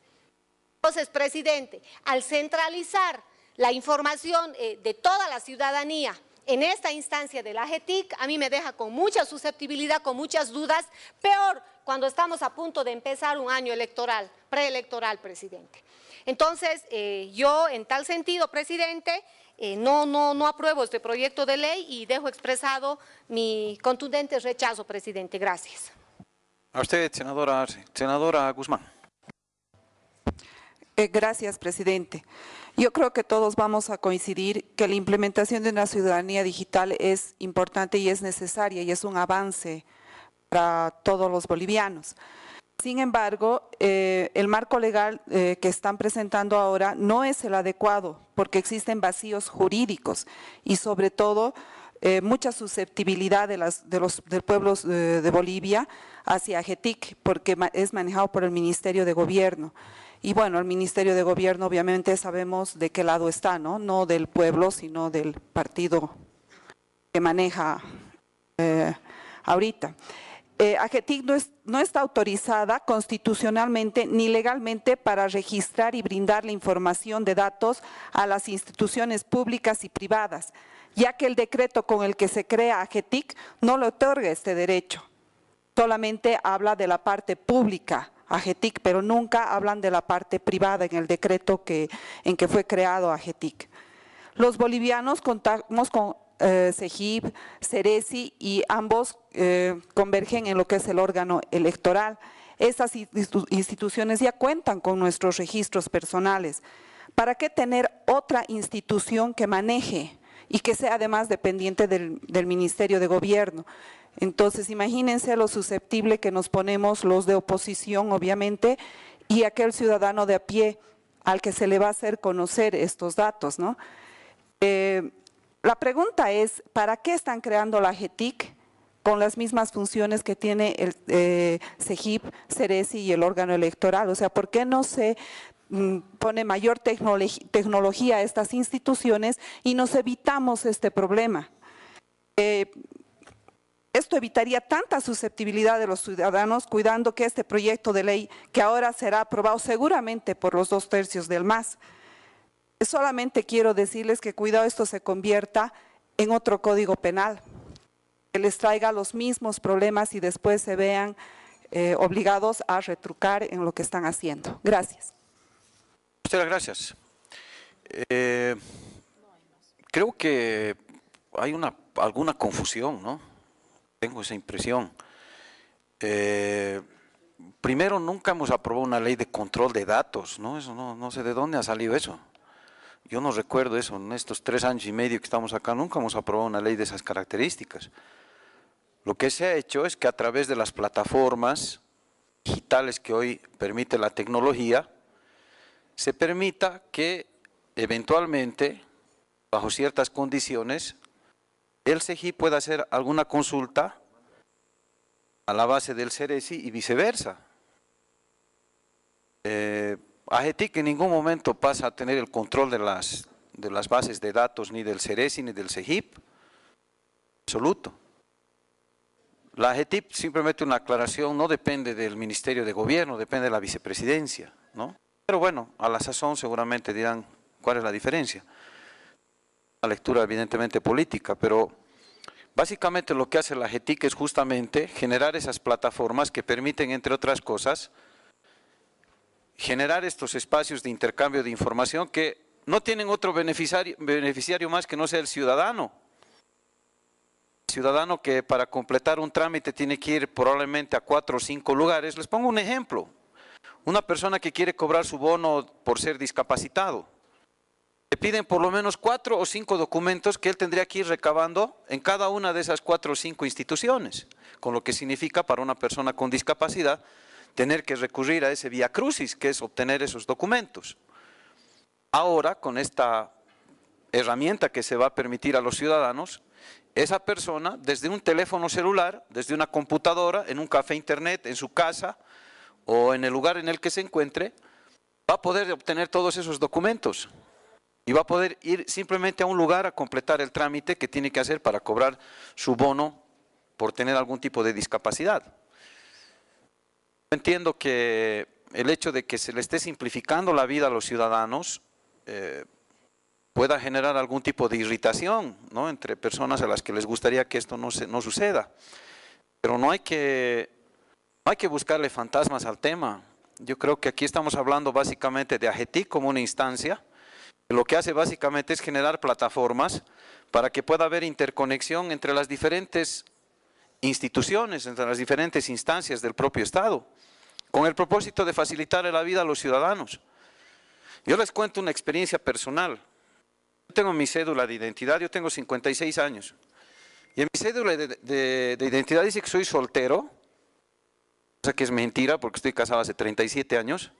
Entonces, presidente, al centralizar la información de toda la ciudadanía en esta instancia de la AGETIC, a mí me deja con mucha susceptibilidad, con muchas dudas, peor cuando estamos a punto de empezar un año electoral, preelectoral, presidente. Entonces, yo en tal sentido, presidente, no apruebo este proyecto de ley y dejo expresado mi contundente rechazo, presidente. Gracias. A usted, senadora Arce. Senadora Guzmán. Gracias, presidente. Yo creo que todos vamos a coincidir que la implementación de una ciudadanía digital es importante y es necesaria y es un avance para todos los bolivianos. Sin embargo, el marco legal que están presentando ahora no es el adecuado porque existen vacíos jurídicos y sobre todo mucha susceptibilidad de pueblos de Bolivia hacia AGETIC porque es manejado por el Ministerio de Gobierno. Y bueno, el Ministerio de Gobierno obviamente sabemos de qué lado está, ¿no? No del pueblo, sino del partido que maneja ahorita. AGETIC no está autorizada constitucionalmente ni legalmente para registrar y brindar la información de datos a las instituciones públicas y privadas, ya que el decreto con el que se crea AGETIC no le otorga este derecho. Solamente habla de la parte pública, AGETIC, pero nunca hablan de la parte privada en el decreto en que fue creado AGETIC. Los bolivianos contamos con CEGIP, CERESI y ambos convergen en lo que es el órgano electoral. Estas instituciones ya cuentan con nuestros registros personales. ¿Para qué tener otra institución que maneje y que sea además dependiente del Ministerio de Gobierno? Entonces, imagínense lo susceptible que nos ponemos los de oposición, obviamente, y aquel ciudadano de a pie al que se le va a hacer conocer estos datos, ¿no? La pregunta es, ¿para qué están creando la AGETIC con las mismas funciones que tiene el CEGIP, CERESI y el órgano electoral? O sea, ¿por qué no se pone mayor tecnología a estas instituciones y nos evitamos este problema? Esto evitaría tanta susceptibilidad de los ciudadanos, cuidando que este proyecto de ley, que ahora será aprobado seguramente por los 2/3 del MAS, solamente quiero decirles que cuidado esto se convierta en otro código penal, que les traiga los mismos problemas y después se vean obligados a retrucar en lo que están haciendo. Gracias. Muchas gracias. Creo que hay alguna confusión, ¿no? Tengo esa impresión. Primero, nunca hemos aprobado una ley de control de datos, ¿no? Eso no sé de dónde ha salido eso. Yo no recuerdo eso, en estos 3 años y medio que estamos acá, nunca hemos aprobado una ley de esas características. Lo que se ha hecho es que a través de las plataformas digitales que hoy permite la tecnología, se permita que eventualmente, bajo ciertas condiciones, el CEGIP pueda hacer alguna consulta a la base del CERESI y viceversa. AGETIC en ningún momento pasa a tener el control de las bases de datos ni del CERESI ni del CEGIP, absoluto. La AGETIC, simplemente una aclaración, no depende del Ministerio de Gobierno, depende de la vicepresidencia, ¿no? Pero bueno, a la sazón seguramente dirán cuál es la diferencia. Una lectura evidentemente política, pero básicamente lo que hace la AGETIC es justamente generar esas plataformas que permiten, entre otras cosas, generar estos espacios de intercambio de información que no tienen otro beneficiario más que no sea el ciudadano. El ciudadano que para completar un trámite tiene que ir probablemente a 4 o 5 lugares. Les pongo un ejemplo. Una persona que quiere cobrar su bono por ser discapacitado, le piden por lo menos 4 o 5 documentos que él tendría que ir recabando en cada una de esas 4 o 5 instituciones, con lo que significa para una persona con discapacidad tener que recurrir a ese vía crucis, que es obtener esos documentos. Ahora, con esta herramienta que se va a permitir a los ciudadanos, esa persona, desde un teléfono celular, desde una computadora, en un café internet, en su casa o en el lugar en el que se encuentre, va a poder obtener todos esos documentos y va a poder ir simplemente a un lugar a completar el trámite que tiene que hacer para cobrar su bono por tener algún tipo de discapacidad. Entiendo que el hecho de que se le esté simplificando la vida a los ciudadanos pueda generar algún tipo de irritación, ¿no?, entre personas a las que les gustaría que esto no suceda. Pero no hay que buscarle fantasmas al tema. Yo creo que aquí estamos hablando básicamente de AGETIC como una instancia, que lo que hace básicamente es generar plataformas para que pueda haber interconexión entre las diferentes instituciones, entre las diferentes instancias del propio Estado, con el propósito de facilitarle la vida a los ciudadanos. Yo les cuento una experiencia personal. Yo tengo mi cédula de identidad, yo tengo 56 años. Y en mi cédula de identidad dice que soy soltero, cosa que es mentira porque estoy casado hace 37 años.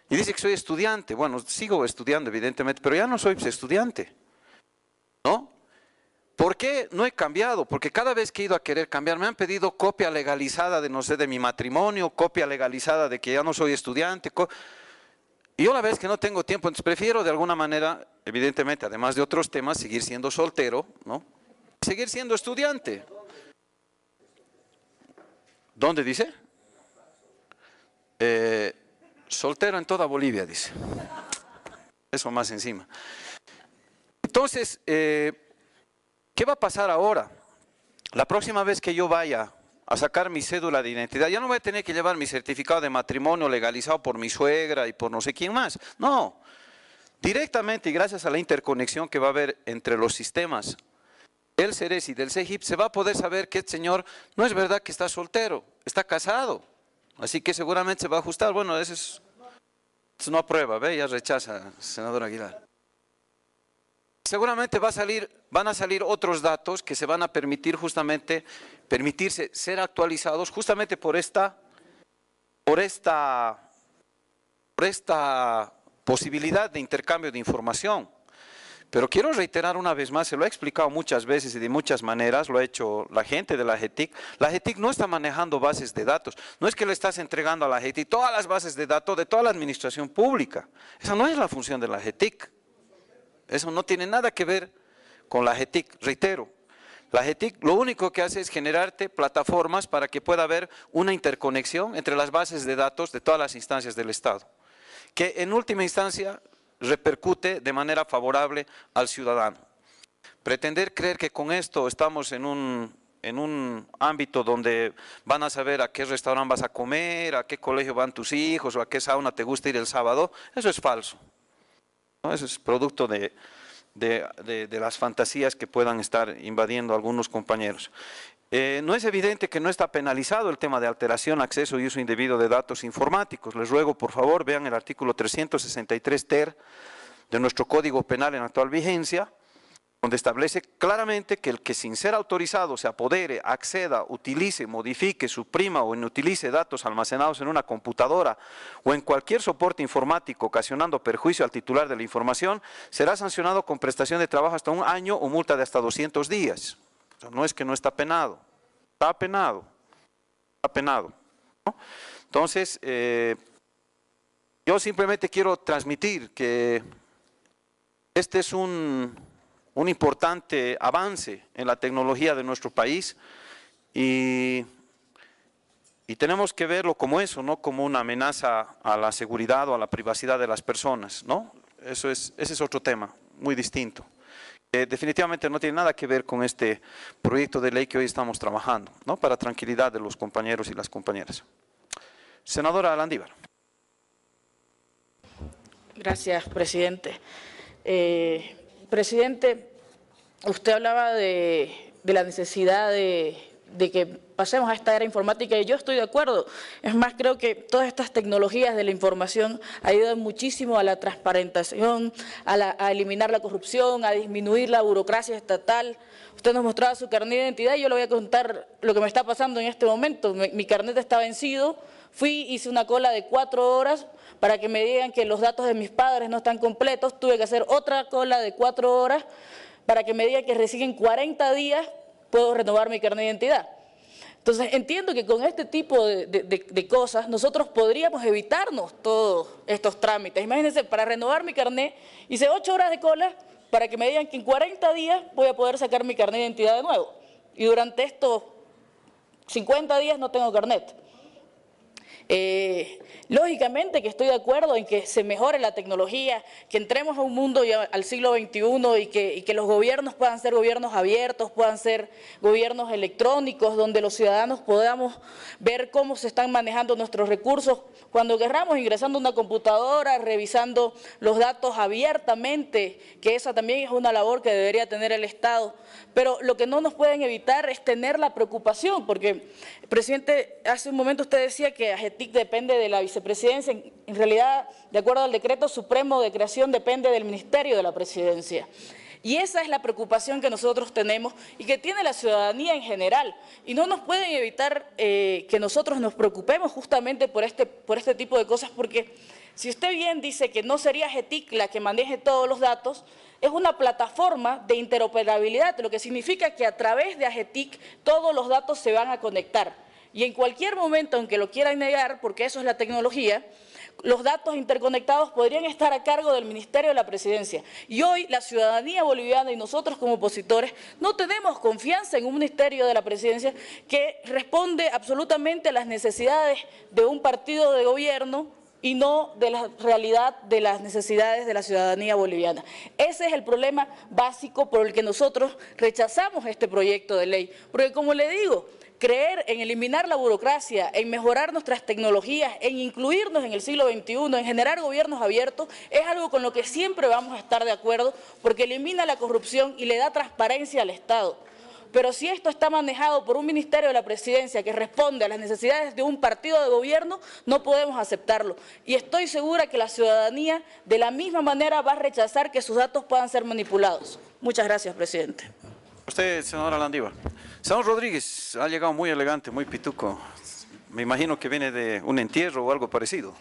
Y dice que soy estudiante. Bueno, sigo estudiando evidentemente, pero ya no soy estudiante, ¿no? ¿Por qué no he cambiado? Porque cada vez que he ido a querer cambiar me han pedido copia legalizada de, no sé, de mi matrimonio, copia legalizada de que ya no soy estudiante. Y yo la verdad es que no tengo tiempo, entonces prefiero de alguna manera, evidentemente, además de otros temas, seguir siendo soltero, ¿no? Seguir siendo estudiante. ¿Dónde dice? Soltero en toda Bolivia, dice. Eso más encima. Entonces, ¿qué va a pasar ahora? La próxima vez que yo vaya a sacar mi cédula de identidad, ya no voy a tener que llevar mi certificado de matrimonio legalizado por mi suegra y por no sé quién más. No, directamente y gracias a la interconexión que va a haber entre los sistemas del CERES y del CEGIP, se va a poder saber que este señor no es verdad que está soltero, está casado. Así que seguramente se va a ajustar. Bueno, eso no aprueba, ¿ve? Ya rechaza, senador Aguilar. Seguramente van a salir otros datos que se van a permitir justamente, permitirse ser actualizados justamente por esta posibilidad de intercambio de información. Pero quiero reiterar una vez más, se lo he explicado muchas veces y de muchas maneras, lo ha hecho la gente de la AGETIC. La AGETIC no está manejando bases de datos, no es que le estás entregando a la AGETIC todas las bases de datos de toda la administración pública. Esa no es la función de la AGETIC. Eso no tiene nada que ver con la AGETIC, reitero. La AGETIC lo único que hace es generarte plataformas para que pueda haber una interconexión entre las bases de datos de todas las instancias del Estado, que en última instancia repercute de manera favorable al ciudadano. Pretender creer que con esto estamos en un ámbito donde van a saber a qué restaurante vas a comer, a qué colegio van tus hijos o a qué sauna te gusta ir el sábado, eso es falso. ¿No? Eso es producto de las fantasías que puedan estar invadiendo algunos compañeros. No es evidente que no está penalizado el tema de alteración, acceso y uso indebido de datos informáticos. Les ruego, por favor, vean el artículo 363 ter de nuestro Código Penal en actual vigencia, donde establece claramente que el que sin ser autorizado se apodere, acceda, utilice, modifique, suprima o inutilice datos almacenados en una computadora o en cualquier soporte informático ocasionando perjuicio al titular de la información, será sancionado con prestación de trabajo hasta 1 año o multa de hasta 200 días. O sea, no es que no está penado, está penado, está penado, ¿no? Entonces, yo simplemente quiero transmitir que este es un importante avance en la tecnología de nuestro país y tenemos que verlo como eso, no como una amenaza a la seguridad o a la privacidad de las personas, ¿no? Ese es otro tema muy distinto. Definitivamente no tiene nada que ver con este proyecto de ley que hoy estamos trabajando, ¿no? Para tranquilidad de los compañeros y las compañeras. Senadora Landívar. Gracias, presidente. Presidente, usted hablaba de la necesidad de que pasemos a esta era informática y yo estoy de acuerdo. Es más, creo que todas estas tecnologías de la información ayudan muchísimo a la transparentación, a eliminar la corrupción, a disminuir la burocracia estatal. Usted nos mostraba su carnet de identidad y yo le voy a contar lo que me está pasando en este momento. Mi carnet está vencido, hice una cola de 4 horas para que me digan que los datos de mis padres no están completos, tuve que hacer otra cola de 4 horas para que me digan que recién en 40 días puedo renovar mi carnet de identidad. Entonces, entiendo que con este tipo de cosas nosotros podríamos evitarnos todos estos trámites. Imagínense, para renovar mi carnet, hice 8 horas de cola para que me digan que en 40 días voy a poder sacar mi carnet de identidad de nuevo. Y durante estos 50 días no tengo carnet. Lógicamente que estoy de acuerdo en que se mejore la tecnología, que entremos a un mundo ya al siglo XXI y que los gobiernos puedan ser gobiernos abiertos, puedan ser gobiernos electrónicos, donde los ciudadanos podamos ver cómo se están manejando nuestros recursos cuando querramos, ingresando a una computadora, revisando los datos abiertamente, que esa también es una labor que debería tener el Estado. Pero lo que no nos pueden evitar es tener la preocupación, porque, presidente, hace un momento usted decía que AGETIC depende de la vicepresidencia. En realidad, de acuerdo al decreto supremo de creación, depende del Ministerio de la Presidencia. Y esa es la preocupación que nosotros tenemos y que tiene la ciudadanía en general. Y no nos pueden evitar que nosotros nos preocupemos justamente por este tipo de cosas, porque si usted bien dice que no sería AGETIC la que maneje todos los datos, es una plataforma de interoperabilidad, lo que significa que a través de AGETIC todos los datos se van a conectar. Y en cualquier momento, aunque lo quieran negar, porque eso es la tecnología, los datos interconectados podrían estar a cargo del Ministerio de la Presidencia. Y hoy la ciudadanía boliviana y nosotros como opositores no tenemos confianza en un Ministerio de la Presidencia que responde absolutamente a las necesidades de un partido de gobierno y no de la realidad de las necesidades de la ciudadanía boliviana. Ese es el problema básico por el que nosotros rechazamos este proyecto de ley. Porque, como le digo, creer en eliminar la burocracia, en mejorar nuestras tecnologías, en incluirnos en el siglo XXI, en generar gobiernos abiertos, es algo con lo que siempre vamos a estar de acuerdo, porque elimina la corrupción y le da transparencia al Estado. Pero si esto está manejado por un Ministerio de la Presidencia que responde a las necesidades de un partido de gobierno, no podemos aceptarlo. Y estoy segura que la ciudadanía de la misma manera va a rechazar que sus datos puedan ser manipulados. Muchas gracias, presidente. Usted, senadora Landívar. Senador Rodríguez, ha llegado muy elegante, muy pituco. Me imagino que viene de un entierro o algo parecido.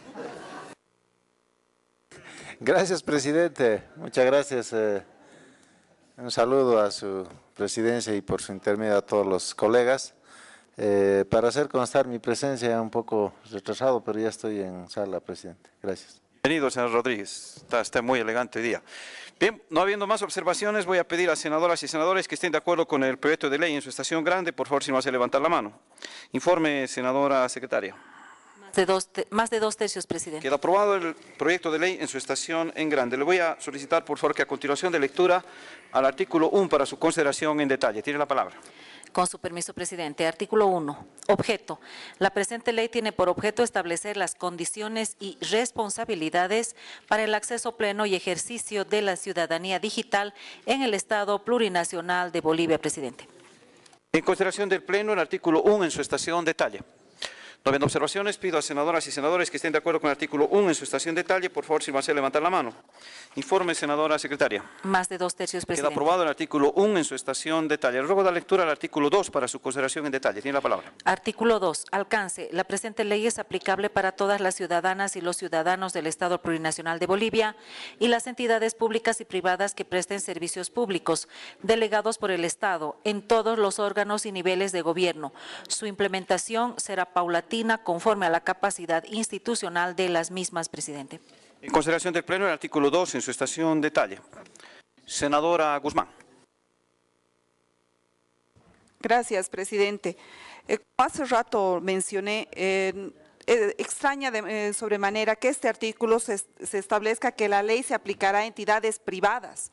Gracias, presidente. Muchas gracias. Un saludo a su presidencia y por su intermedio a todos los colegas. Para hacer constar mi presencia un poco retrasado, pero ya estoy en sala, presidente. Gracias. Bienvenido, senador Rodríguez. Está muy elegante hoy día. Bien, no habiendo más observaciones, voy a pedir a senadoras y senadores que estén de acuerdo con el proyecto de ley en su estación grande. Por favor, si no hace levantar la mano. Informe, senadora secretaria. Más de dos tercios, presidente. Queda aprobado el proyecto de ley en su estación en grande. Le voy a solicitar, por favor, que a continuación de lectura al artículo 1 para su consideración en detalle. Tiene la palabra. Con su permiso, presidente. Artículo 1. Objeto. La presente ley tiene por objeto establecer las condiciones y responsabilidades para el acceso pleno y ejercicio de la ciudadanía digital en el Estado plurinacional de Bolivia, presidente. En consideración del Pleno, el artículo 1 en su estación detalle. No habiendo observaciones, pido a senadoras y senadores que estén de acuerdo con el artículo 1 en su estación detalle. Por favor, si va a hacer levantar la mano. Informe, senadora secretaria. Más de dos tercios, presidente. Queda aprobado el artículo 1 en su estación detalle. Ruego dar lectura al artículo 2 para su consideración en detalle. Tiene la palabra. Artículo 2. Alcance. La presente ley es aplicable para todas las ciudadanas y los ciudadanos del Estado plurinacional de Bolivia y las entidades públicas y privadas que presten servicios públicos delegados por el Estado en todos los órganos y niveles de gobierno. Su implementación será paulatina conforme a la capacidad institucional de las mismas, presidente. En consideración del Pleno, el artículo 2 en su estación detalle. Senadora Guzmán. Gracias, presidente. Como hace rato mencioné, extraña de sobremanera que este artículo se establezca que la ley se aplicará a entidades privadas,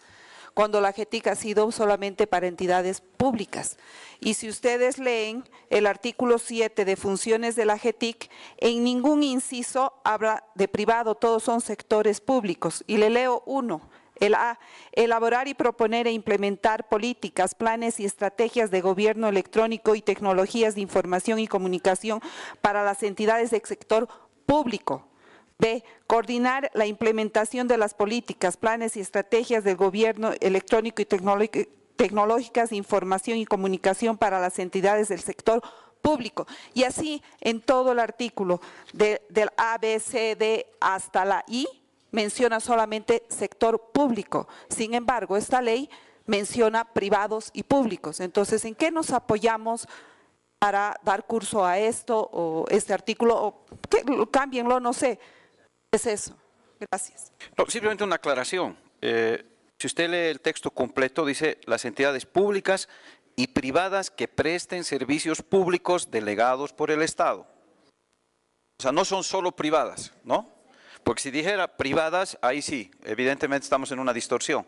cuando la AGETIC ha sido solamente para entidades públicas. Y si ustedes leen el artículo 7 de funciones de la AGETIC, en ningún inciso habla de privado, todos son sectores públicos. Y le leo uno, El A, elaborar y proponer e implementar políticas, planes y estrategias de gobierno electrónico y tecnologías de información y comunicación para las entidades del sector público. B, coordinar la implementación de las políticas, planes y estrategias del gobierno electrónico y tecnológicas de información y comunicación para las entidades del sector público. Y así en todo el artículo del A, B, C, D hasta la I, menciona solamente sector público. Sin embargo, esta ley menciona privados y públicos. Entonces, ¿en qué nos apoyamos para dar curso a esto o este artículo? O cámbienlo, no sé. Es eso. Gracias. No, simplemente una aclaración. Si usted lee el texto completo, dice las entidades públicas y privadas que presten servicios públicos delegados por el Estado. O sea, no son solo privadas, ¿no? Porque si dijera privadas, ahí sí, evidentemente estamos en una distorsión.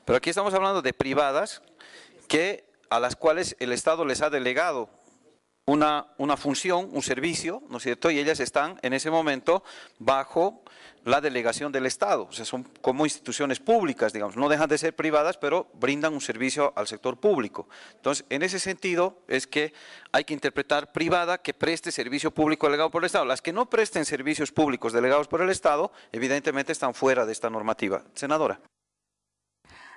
Pero aquí estamos hablando de privadas a las cuales el Estado les ha delegado una función, un servicio, ¿no es cierto? Y ellas están en ese momento bajo la delegación del Estado. O sea, son como instituciones públicas, digamos. No dejan de ser privadas, pero brindan un servicio al sector público. Entonces, en ese sentido es que hay que interpretar privada que preste servicio público delegado por el Estado. Las que no presten servicios públicos delegados por el Estado, evidentemente están fuera de esta normativa. Senadora.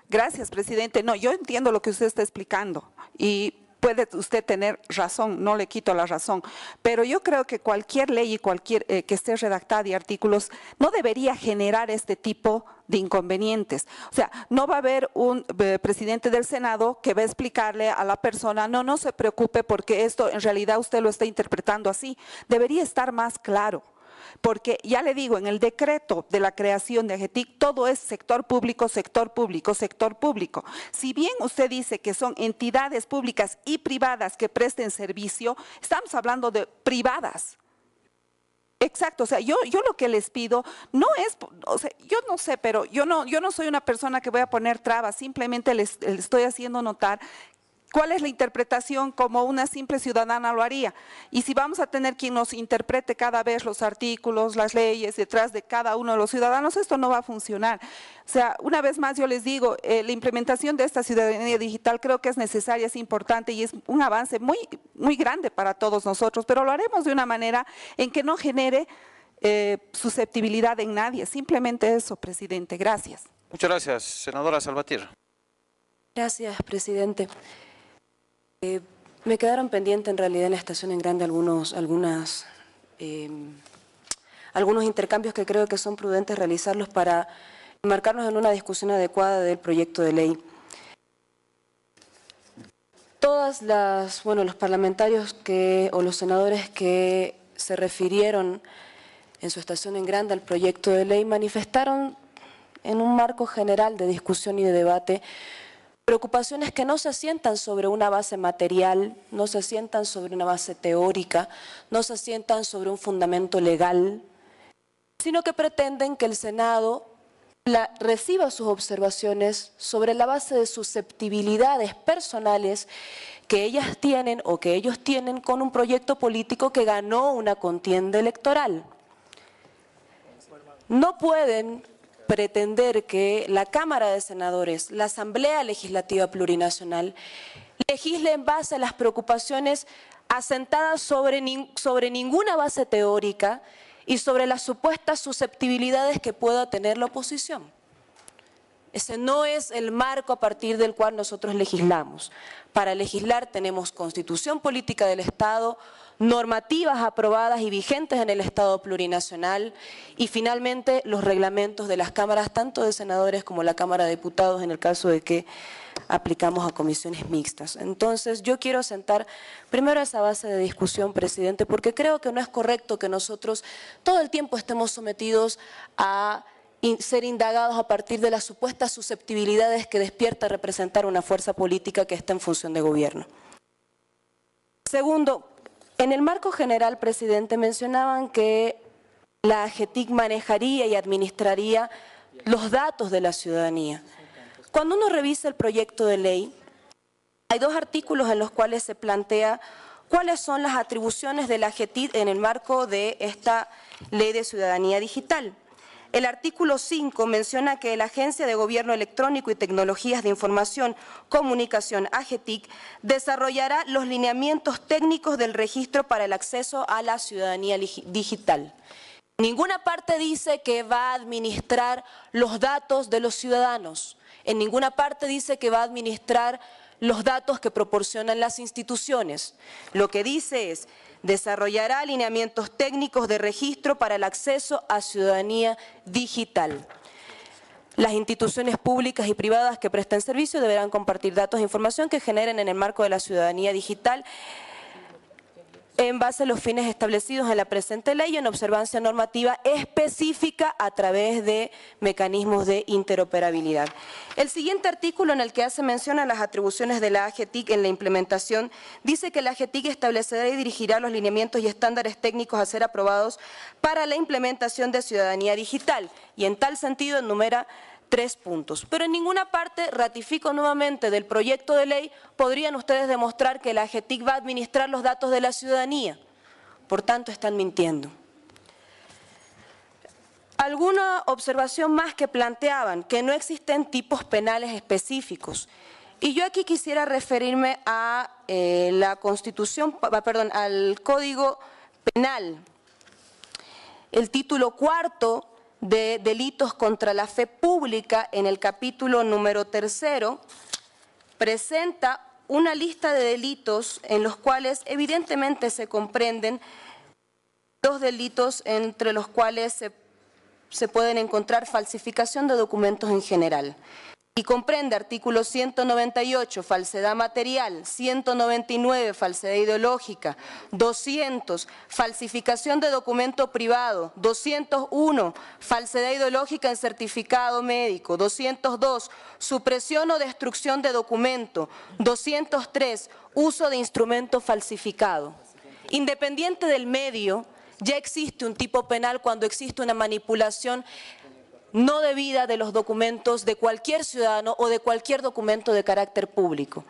Gracias, presidente. No, yo entiendo lo que usted está explicando y puede usted tener razón, no le quito la razón, pero yo creo que cualquier ley y cualquier que esté redactada y artículos no debería generar este tipo de inconvenientes. O sea, no va a haber un presidente del Senado que va a explicarle a la persona, no se preocupe porque esto en realidad usted lo está interpretando así. Debería estar más claro. Porque ya le digo, en el decreto de la creación de AGETIC, todo es sector público, sector público, sector público. Si bien usted dice que son entidades públicas y privadas que presten servicio, estamos hablando de privadas. Exacto, o sea, yo lo que les pido no es, o sea, yo no sé, pero yo no soy una persona que voy a poner trabas, simplemente les estoy haciendo notar cuál es la interpretación como una simple ciudadana lo haría. Y si vamos a tener quien nos interprete cada vez los artículos, las leyes detrás de cada uno de los ciudadanos, esto no va a funcionar. O sea, una vez más yo les digo, la implementación de esta ciudadanía digital creo que es necesaria, es importante y es un avance muy grande para todos nosotros, pero lo haremos de una manera en que no genere susceptibilidad en nadie. Simplemente eso, presidente. Gracias. Muchas gracias, senadora Salvatierra. Gracias, presidente. Me quedaron pendientes en realidad en la estación en Grande algunos intercambios que creo que son prudentes realizarlos para enmarcarnos en una discusión adecuada del proyecto de ley. Los parlamentarios o los senadores que se refirieron en su estación en Grande al proyecto de ley manifestaron en un marco general de discusión y de debate preocupaciones que no se asientan sobre una base material, no se asientan sobre una base teórica, no se asientan sobre un fundamento legal, sino que pretenden que el Senado reciba sus observaciones sobre la base de susceptibilidades personales que ellas tienen o que ellos tienen con un proyecto político que ganó una contienda electoral. No pueden pretender que la Cámara de Senadores, la Asamblea Legislativa Plurinacional, legisle en base a las preocupaciones asentadas sobre ninguna base teórica y sobre las supuestas susceptibilidades que pueda tener la oposición. Ese no es el marco a partir del cual nosotros legislamos. Para legislar tenemos Constitución Política del Estado, normativas aprobadas y vigentes en el Estado plurinacional y finalmente los reglamentos de las cámaras, tanto de senadores como la Cámara de Diputados en el caso de que aplicamos a comisiones mixtas. Entonces yo quiero sentar primero esa base de discusión, presidente, porque creo que no es correcto que nosotros todo el tiempo estemos sometidos a ser indagados a partir de las supuestas susceptibilidades que despierta representar una fuerza política que está en función de gobierno. Segundo, en el marco general, presidente, mencionaban que la AGETIC manejaría y administraría los datos de la ciudadanía. Cuando uno revisa el proyecto de ley, hay dos artículos en los cuales se plantea cuáles son las atribuciones de la AGETIC en el marco de esta Ley de Ciudadanía Digital. El artículo 5 menciona que la Agencia de Gobierno Electrónico y Tecnologías de Información, Comunicación, AGETIC, desarrollará los lineamientos técnicos del registro para el acceso a la ciudadanía digital. En ninguna parte dice que va a administrar los datos de los ciudadanos. En ninguna parte dice que va a administrar los datos que proporcionan las instituciones. Lo que dice es: desarrollará lineamientos técnicos de registro para el acceso a ciudadanía digital. Las instituciones públicas y privadas que presten servicio deberán compartir datos e información que generen en el marco de la ciudadanía digital en base a los fines establecidos en la presente ley y en observancia normativa específica a través de mecanismos de interoperabilidad. El siguiente artículo, en el que hace mención a las atribuciones de la AGETIC en la implementación, dice que la AGETIC establecerá y dirigirá los lineamientos y estándares técnicos a ser aprobados para la implementación de ciudadanía digital, y en tal sentido enumera 3 puntos. Pero en ninguna parte, ratifico nuevamente, del proyecto de ley podrían ustedes demostrar que la AGETIC va a administrar los datos de la ciudadanía. Por tanto, están mintiendo. Alguna observación más que planteaban, que no existen tipos penales específicos. Y yo aquí quisiera referirme a la Constitución, perdón, al Código Penal. El título 4 de delitos contra la fe pública, en el capítulo número 3, presenta una lista de delitos en los cuales evidentemente se comprenden 2 delitos entre los cuales se pueden encontrar falsificación de documentos en general. Y comprende artículo 198, falsedad material, 199, falsedad ideológica, 200, falsificación de documento privado, 201, falsedad ideológica en certificado médico, 202, supresión o destrucción de documento, 203, uso de instrumento falsificado. Independiente del medio, ya existe un tipo penal cuando existe una manipulación no debida de los documentos de cualquier ciudadano o de cualquier documento de carácter público.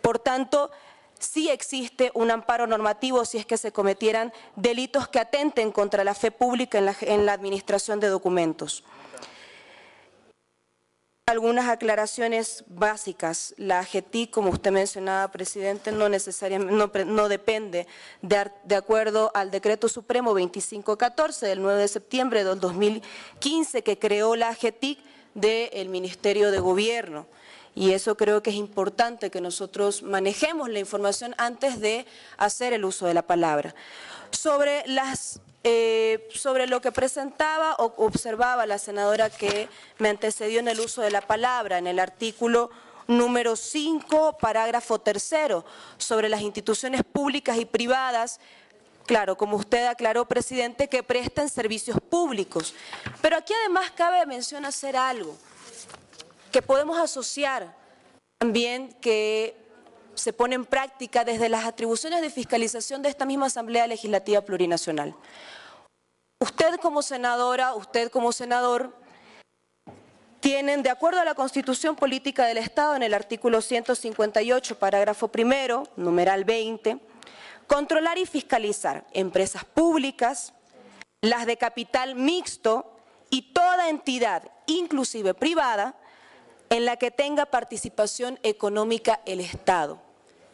Por tanto, sí existe un amparo normativo si es que se cometieran delitos que atenten contra la fe pública en la administración de documentos. Algunas aclaraciones básicas. La AGETIC, como usted mencionaba, presidente, no depende de acuerdo al Decreto Supremo 2514 del 9 de septiembre del 2015 que creó la AGETIC del Ministerio de Gobierno. Y eso creo que es importante, que nosotros manejemos la información antes de hacer el uso de la palabra. Sobre lo que presentaba o observaba la senadora que me antecedió en el uso de la palabra, en el artículo número 5, parágrafo 3, sobre las instituciones públicas y privadas, claro, como usted aclaró, presidente, que presten servicios públicos. Pero aquí además cabe mención hacer algo, que podemos asociar también que se pone en práctica desde las atribuciones de fiscalización de esta misma Asamblea Legislativa Plurinacional. Usted como senadora, usted como senador, tienen, de acuerdo a la Constitución Política del Estado, en el artículo 158, parágrafo 1, numeral 20, controlar y fiscalizar empresas públicas, las de capital mixto y toda entidad, inclusive privada, en la que tenga participación económica el Estado.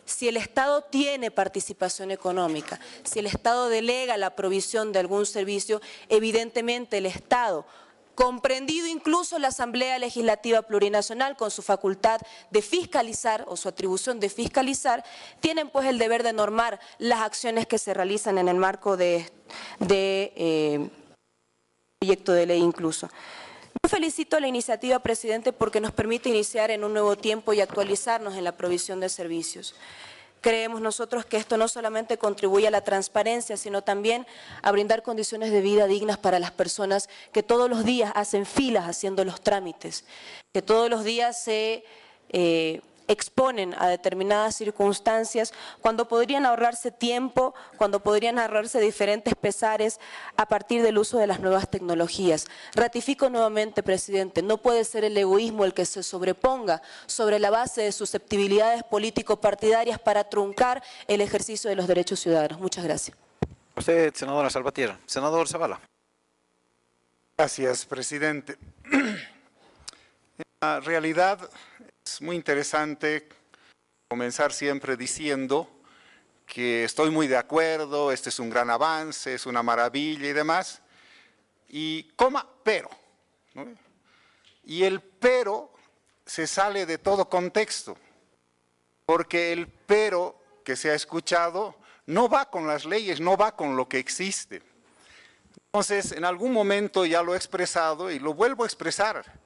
Si el Estado tiene participación económica, si el Estado delega la provisión de algún servicio, evidentemente el Estado, comprendido incluso la Asamblea Legislativa Plurinacional con su facultad de fiscalizar o su atribución de fiscalizar, tienen pues el deber de normar las acciones que se realizan en el marco de proyecto de ley incluso. Yo felicito la iniciativa, presidente, porque nos permite iniciar en un nuevo tiempo y actualizarnos en la provisión de servicios. Creemos nosotros que esto no solamente contribuye a la transparencia, sino también a brindar condiciones de vida dignas para las personas que todos los días hacen filas haciendo los trámites, que todos los días se exponen a determinadas circunstancias cuando podrían ahorrarse tiempo, cuando podrían ahorrarse diferentes pesares a partir del uso de las nuevas tecnologías. Ratifico nuevamente, presidente, no puede ser el egoísmo el que se sobreponga sobre la base de susceptibilidades político-partidarias para truncar el ejercicio de los derechos ciudadanos. Muchas gracias. Usted, senadora Salvatierra. Senador Zavala. Gracias, presidente. En la realidad es muy interesante comenzar siempre diciendo que estoy muy de acuerdo, este es un gran avance, es una maravilla y demás, y coma, pero, ¿no? Y el pero se sale de todo contexto, porque el pero que se ha escuchado no va con las leyes, no va con lo que existe. Entonces, en algún momento ya lo he expresado y lo vuelvo a expresar.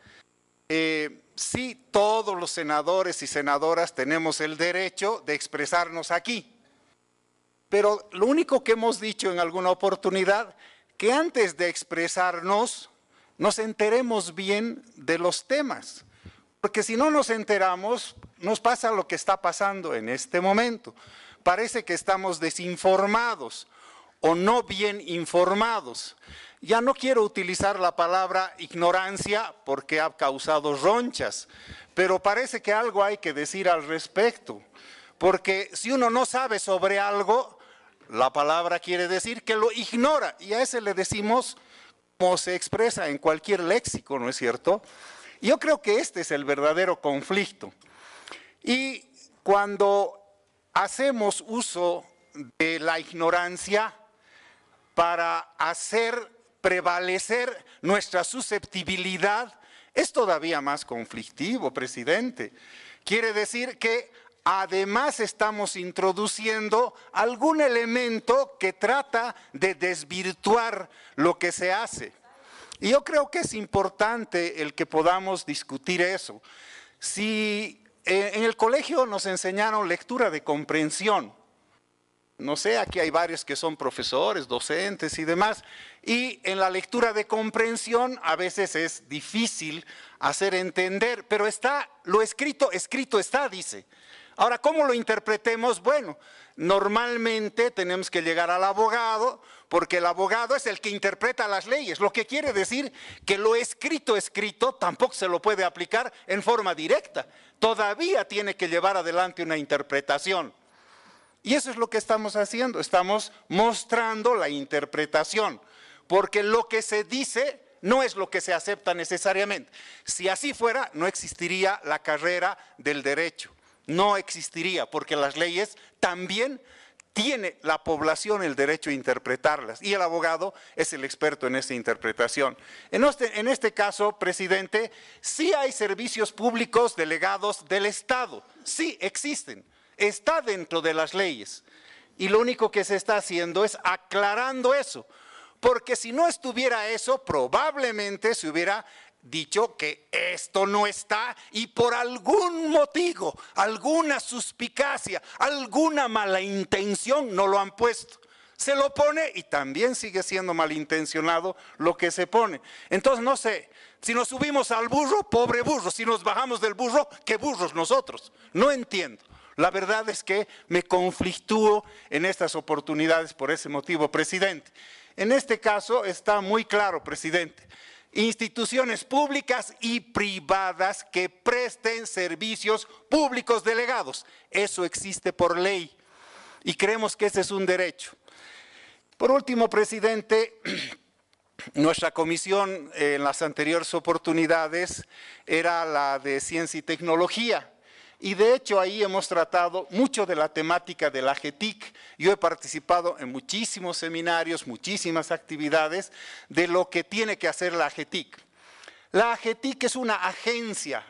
Sí, todos los senadores y senadoras tenemos el derecho de expresarnos aquí, pero lo único que hemos dicho en alguna oportunidad, que antes de expresarnos, nos enteremos bien de los temas, porque si no nos enteramos, nos pasa lo que está pasando en este momento. Parece que estamos desinformados o no bien informados. Ya no quiero utilizar la palabra ignorancia porque ha causado ronchas, pero parece que algo hay que decir al respecto, porque si uno no sabe sobre algo, la palabra quiere decir que lo ignora, y a ese le decimos como se expresa en cualquier léxico, ¿no es cierto? Yo creo que este es el verdadero conflicto. Y cuando hacemos uso de la ignorancia para hacer prevalecer nuestra susceptibilidad, es todavía más conflictivo, presidente. Quiere decir que además estamos introduciendo algún elemento que trata de desvirtuar lo que se hace. Y yo creo que es importante el que podamos discutir eso. Si en el colegio nos enseñaron lectura de comprensión, no sé, aquí hay varios que son profesores, docentes y demás, y en la lectura de comprensión a veces es difícil hacer entender, pero está, lo escrito está, dice. Ahora, ¿cómo lo interpretemos? Bueno, normalmente tenemos que llegar al abogado, porque el abogado es el que interpreta las leyes, lo que quiere decir que lo escrito tampoco se lo puede aplicar en forma directa, todavía tiene que llevar adelante una interpretación. Y eso es lo que estamos haciendo, estamos mostrando la interpretación, porque lo que se dice no es lo que se acepta necesariamente. Si así fuera, no existiría la carrera del derecho, no existiría, porque las leyes también tiene la población el derecho a interpretarlas, y el abogado es el experto en esa interpretación. En este caso, presidente, sí hay servicios públicos delegados del Estado, sí existen. Está dentro de las leyes y lo único que se está haciendo es aclarando eso, porque si no estuviera eso, probablemente se hubiera dicho que esto no está y por algún motivo, alguna suspicacia, alguna mala intención no lo han puesto. Se lo pone y también sigue siendo malintencionado lo que se pone. Entonces, no sé, si nos subimos al burro, pobre burro, si nos bajamos del burro, ¿qué burros nosotros? No entiendo. La verdad es que me conflictúo en estas oportunidades por ese motivo, presidente. En este caso está muy claro, presidente, instituciones públicas y privadas que presten servicios públicos delegados. Eso existe por ley y creemos que ese es un derecho. Por último, presidente, nuestra comisión en las anteriores oportunidades era la de Ciencia y Tecnología. Y de hecho ahí hemos tratado mucho de la temática de la AGETIC. Yo he participado en muchísimos seminarios, muchísimas actividades de lo que tiene que hacer la AGETIC. La AGETIC es una agencia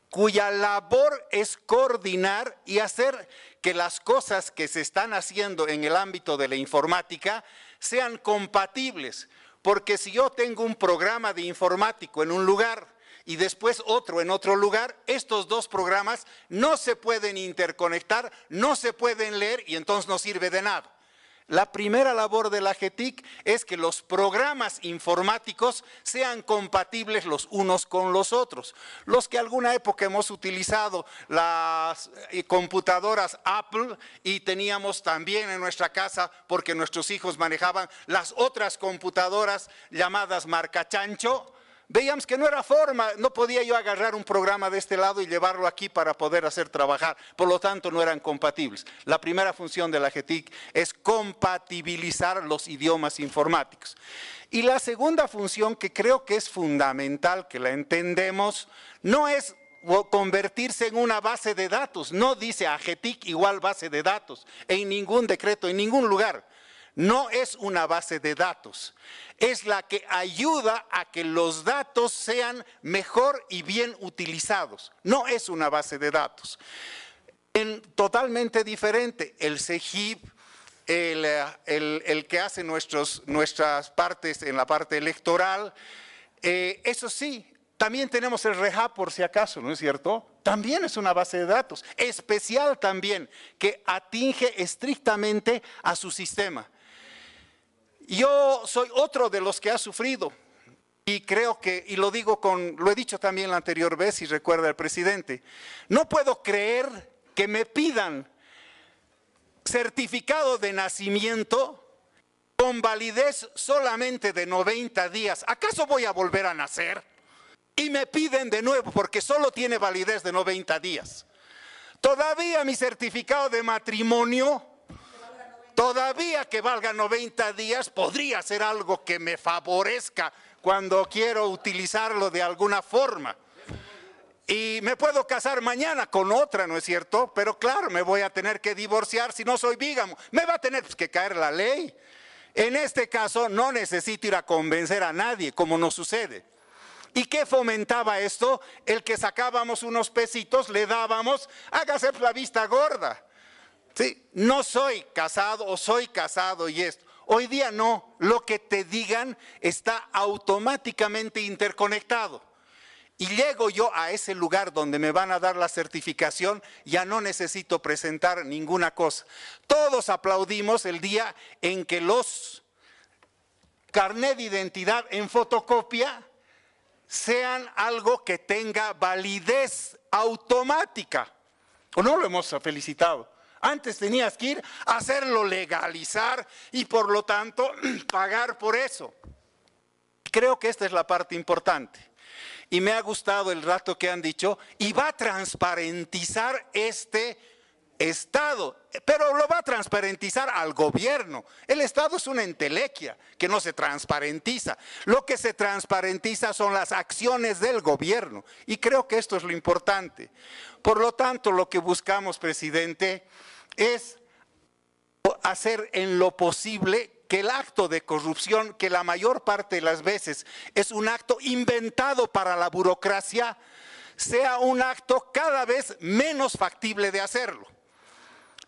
cuya labor es coordinar y hacer que las cosas que se están haciendo en el ámbito de la informática sean compatibles. Porque si yo tengo un programa de informático en un lugar y después otro en otro lugar, estos dos programas no se pueden interconectar, no se pueden leer y entonces no sirve de nada. La primera labor de la AGETIC es que los programas informáticos sean compatibles los unos con los otros. Los que alguna época hemos utilizado las computadoras Apple y teníamos también en nuestra casa, porque nuestros hijos manejaban las otras computadoras llamadas marca chancho, veíamos que no era forma, no podía yo agarrar un programa de este lado y llevarlo aquí para poder hacer trabajar, por lo tanto no eran compatibles. La primera función de la AGETIC es compatibilizar los idiomas informáticos. Y la segunda función, que creo que es fundamental, que la entendemos, no es convertirse en una base de datos, no dice AGETIC igual base de datos, en ningún decreto, en ningún lugar. No es una base de datos, es la que ayuda a que los datos sean mejor y bien utilizados. No es una base de datos. Totalmente diferente, el CEGIP, el que hace nuestras partes en la parte electoral, eso sí, también tenemos el REHAB por si acaso, ¿no es cierto? También es una base de datos, especial también, que atinge estrictamente a su sistema. Yo soy otro de los que ha sufrido y creo que, y lo digo lo he dicho también la anterior vez, si recuerda el presidente, no puedo creer que me pidan certificado de nacimiento con validez solamente de 90 días. ¿Acaso voy a volver a nacer? Y me piden de nuevo porque solo tiene validez de 90 días. Todavía mi certificado de matrimonio, todavía que valga 90 días, podría ser algo que me favorezca cuando quiero utilizarlo de alguna forma. Y me puedo casar mañana con otra, ¿no es cierto? Pero claro, me voy a tener que divorciar si no soy bígamo. Me va a tener que caer la ley. En este caso no necesito ir a convencer a nadie, como nos sucede. ¿Y qué fomentaba esto? El que sacábamos unos pesitos, le dábamos, hágase la vista gorda. ¿Sí? No soy casado o soy casado y esto. Hoy día no, lo que te digan está automáticamente interconectado. Y llego yo a ese lugar donde me van a dar la certificación, ya no necesito presentar ninguna cosa. Todos aplaudimos el día en que los carnet de identidad en fotocopia sean algo que tenga validez automática. ¿O no lo hemos felicitado? Antes tenías que ir a hacerlo legalizar y por lo tanto pagar por eso. Creo que esta es la parte importante. Y me ha gustado el rato que han dicho, y va a transparentizar este Estado, pero lo va a transparentizar al gobierno. El Estado es una entelequia que no se transparentiza. Lo que se transparentiza son las acciones del gobierno y creo que esto es lo importante. Por lo tanto, lo que buscamos, presidente, es hacer en lo posible que el acto de corrupción, que la mayor parte de las veces es un acto inventado para la burocracia, sea un acto cada vez menos factible de hacerlo.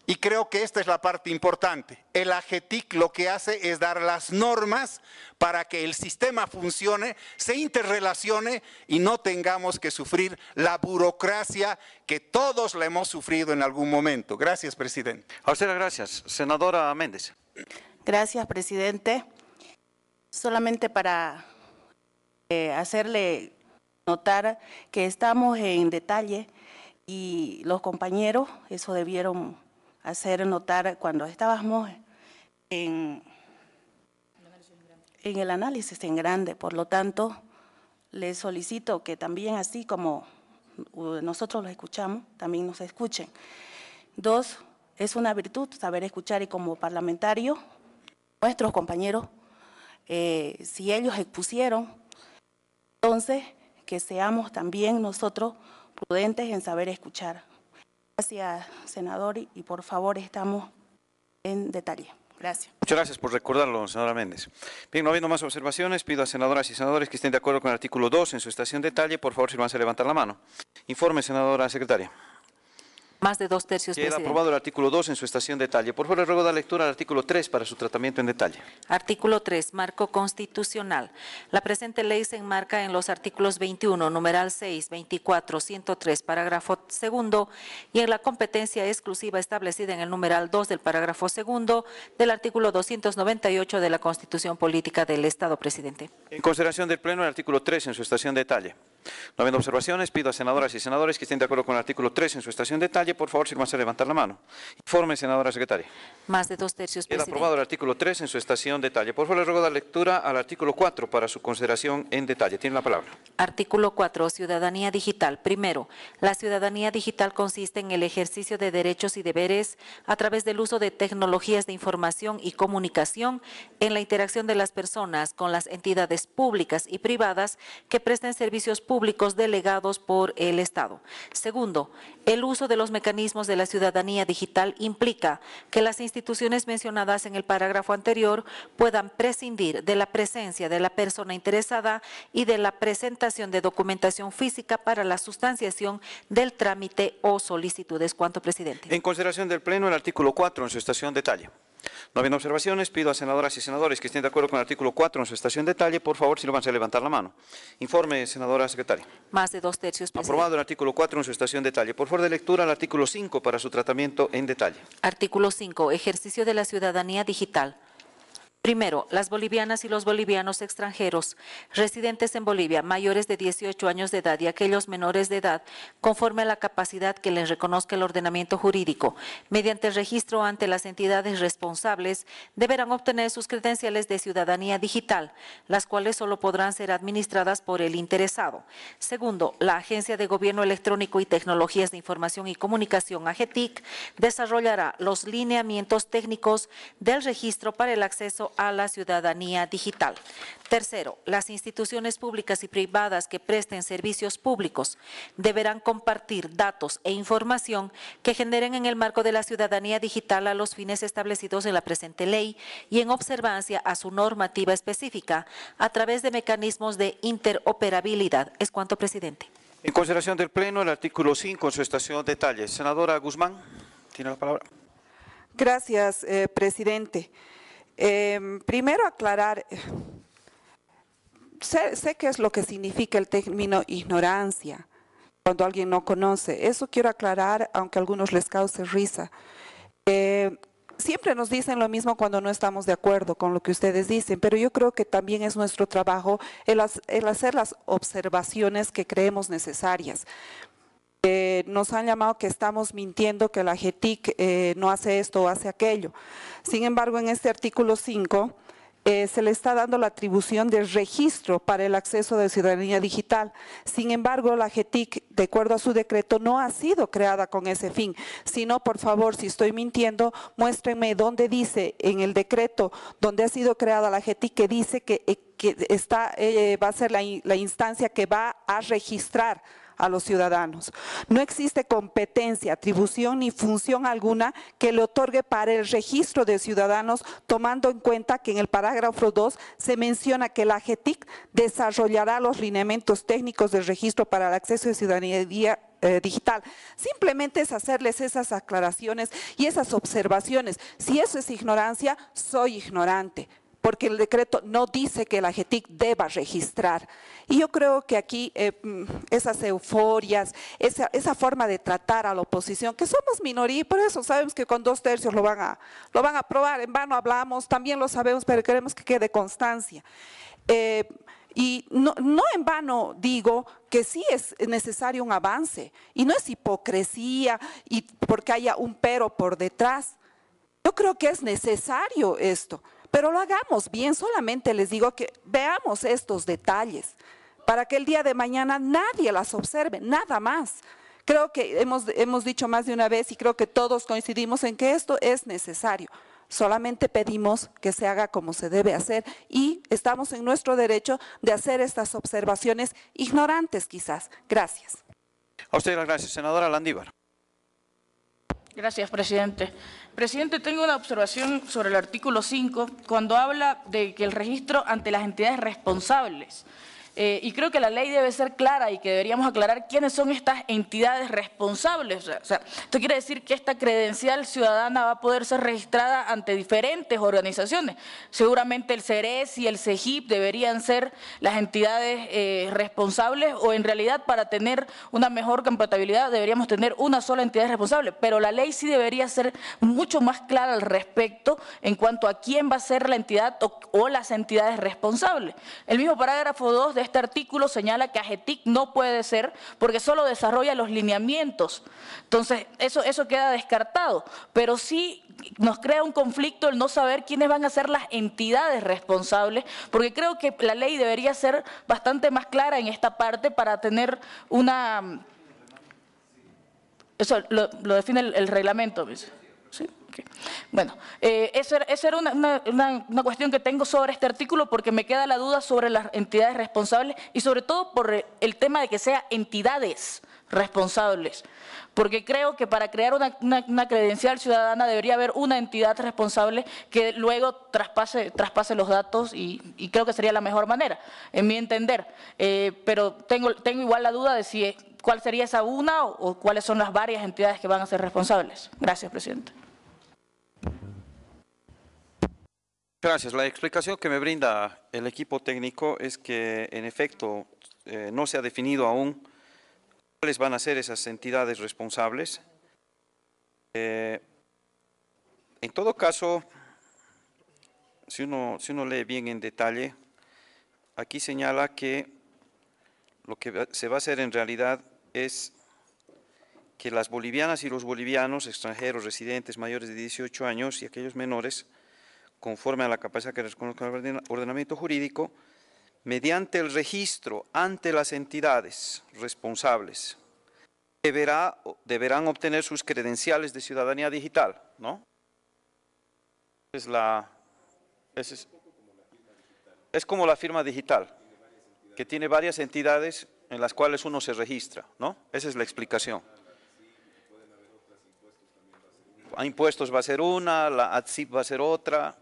Y creo que esta es la parte importante. El AGETIC lo que hace es dar las normas para que el sistema funcione, se interrelacione y no tengamos que sufrir la burocracia que todos la hemos sufrido en algún momento. Gracias, presidente. A usted las gracias. Senadora Méndez. Gracias, presidente. Solamente para hacerle notar que estamos en detalle y los compañeros, eso debieron hacer notar cuando estábamos en el análisis en grande. Por lo tanto, les solicito que también, así como nosotros lo escuchamos, también nos escuchen. Dos, es una virtud saber escuchar y como parlamentario, nuestros compañeros, si ellos expusieron, entonces que seamos también nosotros prudentes en saber escuchar. Gracias, senador, y por favor estamos en detalle. Gracias. Muchas gracias por recordarlo, senadora Méndez. Bien, no habiendo más observaciones, pido a senadoras y senadores que estén de acuerdo con el artículo 2 en su estación de detalle. Por favor, sírvanse a levantar la mano. Informe, senadora secretaria. Más de 2/3, Queda presidente. aprobado el artículo 2 en su estación de detalle. Por favor, le ruego dar lectura al artículo 3 para su tratamiento en detalle. Artículo 3, marco constitucional. La presente ley se enmarca en los artículos 21, numeral 6, 24, 103, parágrafo segundo, y en la competencia exclusiva establecida en el numeral 2 del parágrafo segundo del artículo 298 de la Constitución Política del Estado, presidente. En consideración del Pleno, el artículo 3 en su estación de detalle. No habiendo observaciones, pido a senadoras y senadores que estén de acuerdo con el artículo 3 en su estación de detalle, por favor, sírvanse a levantar la mano. Informe, senadora secretaria. Más de 2 tercios, Queda presidente. aprobado el artículo 3 en su estación de detalle. Por favor, le ruego dar lectura al artículo 4 para su consideración en detalle. Tiene la palabra. Artículo 4. Ciudadanía digital. Primero, la ciudadanía digital consiste en el ejercicio de derechos y deberes a través del uso de tecnologías de información y comunicación en la interacción de las personas con las entidades públicas y privadas que presten servicios públicos delegados por el Estado. Segundo, el uso de los mecanismos de la ciudadanía digital implica que las instituciones mencionadas en el parágrafo anterior puedan prescindir de la presencia de la persona interesada y de la presentación de documentación física para la sustanciación del trámite o solicitudes. ¿Cuánto, presidente? En consideración del Pleno, el artículo 4 en su estación de detalle. No habiendo observaciones, pido a senadoras y senadores que estén de acuerdo con el artículo 4 en su estación de detalle, por favor, sírvanse a levantar la mano. Informe, senadora secretaria. Más de 2 tercios, presidente. Aprobado el artículo 4 en su estación de detalle. Por favor, de lectura al artículo 5 para su tratamiento en detalle. Artículo 5. Ejercicio de la ciudadanía digital. Primero, las bolivianas y los bolivianos extranjeros residentes en Bolivia, mayores de 18 años de edad y aquellos menores de edad, conforme a la capacidad que les reconozca el ordenamiento jurídico, mediante el registro ante las entidades responsables, deberán obtener sus credenciales de ciudadanía digital, las cuales solo podrán ser administradas por el interesado. Segundo, la Agencia de Gobierno Electrónico y Tecnologías de Información y Comunicación, AGETIC, desarrollará los lineamientos técnicos del registro para el acceso a la ciudadanía digital. Tercero, las instituciones públicas y privadas que presten servicios públicos deberán compartir datos e información que generen en el marco de la ciudadanía digital a los fines establecidos en la presente ley y en observancia a su normativa específica a través de mecanismos de interoperabilidad. Es cuanto, presidente. En consideración del Pleno, el artículo 5 en su estación de detalle. Senadora Guzmán, tiene la palabra. Gracias, presidente. Primero aclarar, sé qué es lo que significa el término ignorancia cuando alguien no conoce. Eso quiero aclarar, aunque a algunos les cause risa. Siempre nos dicen lo mismo cuando no estamos de acuerdo con lo que ustedes dicen, pero yo creo que también es nuestro trabajo el hacer las observaciones que creemos necesarias. Nos han llamado que estamos mintiendo, que la AGETIC no hace esto o hace aquello. Sin embargo, en este artículo 5 se le está dando la atribución del registro para el acceso de ciudadanía digital. Sin embargo, la AGETIC, de acuerdo a su decreto, no ha sido creada con ese fin. Si no, por favor, si estoy mintiendo, muéstrenme dónde dice en el decreto donde ha sido creada la AGETIC que dice que va a ser la instancia que va a registrar a los ciudadanos. No existe competencia, atribución ni función alguna que le otorgue para el registro de ciudadanos, tomando en cuenta que en el parágrafo 2 se menciona que la AGETIC desarrollará los lineamientos técnicos del registro para el acceso de ciudadanía digital. Simplemente es hacerles esas aclaraciones y esas observaciones. Si eso es ignorancia, soy ignorante, porque el decreto no dice que la AGETIC deba registrar. Y yo creo que aquí esas euforias, esa forma de tratar a la oposición, que somos minoría, y por eso sabemos que con 2 tercios lo van a aprobar, en vano hablamos, también lo sabemos, pero queremos que quede constancia. Y no en vano digo que sí es necesario un avance, y no es hipocresía y porque haya un pero por detrás. Yo creo que es necesario esto. Pero lo hagamos bien, solamente les digo que veamos estos detalles para que el día de mañana nadie las observe, nada más. Creo que hemos dicho más de una vez y creo que todos coincidimos en que esto es necesario. Solamente pedimos que se haga como se debe hacer y estamos en nuestro derecho de hacer estas observaciones ignorantes quizás. Gracias. A usted las gracias. Senadora Landívar. Gracias, presidente. Presidente, tengo una observación sobre el artículo 5, cuando habla de que el registro ante las entidades responsables. Y creo que la ley debe ser clara y que deberíamos aclarar quiénes son estas entidades responsables. O sea, esto quiere decir que esta credencial ciudadana va a poder ser registrada ante diferentes organizaciones. Seguramente el CERES y el CEGIP deberían ser las entidades responsables, o en realidad para tener una mejor compatibilidad deberíamos tener una sola entidad responsable. Pero la ley sí debería ser mucho más clara al respecto en cuanto a quién va a ser la entidad o las entidades responsables. El mismo parágrafo 2 de de este artículo señala que AGETIC no puede ser porque solo desarrolla los lineamientos. Entonces, eso queda descartado, pero sí nos crea un conflicto el no saber quiénes van a ser las entidades responsables, porque creo que la ley debería ser bastante más clara en esta parte para tener una... Eso lo define el reglamento, ¿sí? Okay. Bueno, esa era una cuestión que tengo sobre este artículo porque me queda la duda sobre las entidades responsables y sobre todo por el tema de que sea entidades responsables, porque creo que para crear una credencial ciudadana debería haber una entidad responsable que luego traspase los datos y creo que sería la mejor manera, en mi entender, pero tengo igual la duda de cuál sería esa una o cuáles son las varias entidades que van a ser responsables. Gracias, presidente. Gracias. La explicación que me brinda el equipo técnico es que, en efecto, no se ha definido aún cuáles van a ser esas entidades responsables. En todo caso, si uno lee bien en detalle, aquí señala que lo que se va a hacer en realidad es que las bolivianas y los bolivianos, extranjeros, residentes mayores de 18 años y aquellos menores, conforme a la capacidad que reconozca el ordenamiento jurídico, mediante el registro ante las entidades responsables, deberán obtener sus credenciales de ciudadanía digital, ¿no? Es como la firma digital, que tiene varias entidades en las cuales uno se registra, ¿no? Esa es la explicación. A impuestos va a ser una, la ATSIP va a ser otra,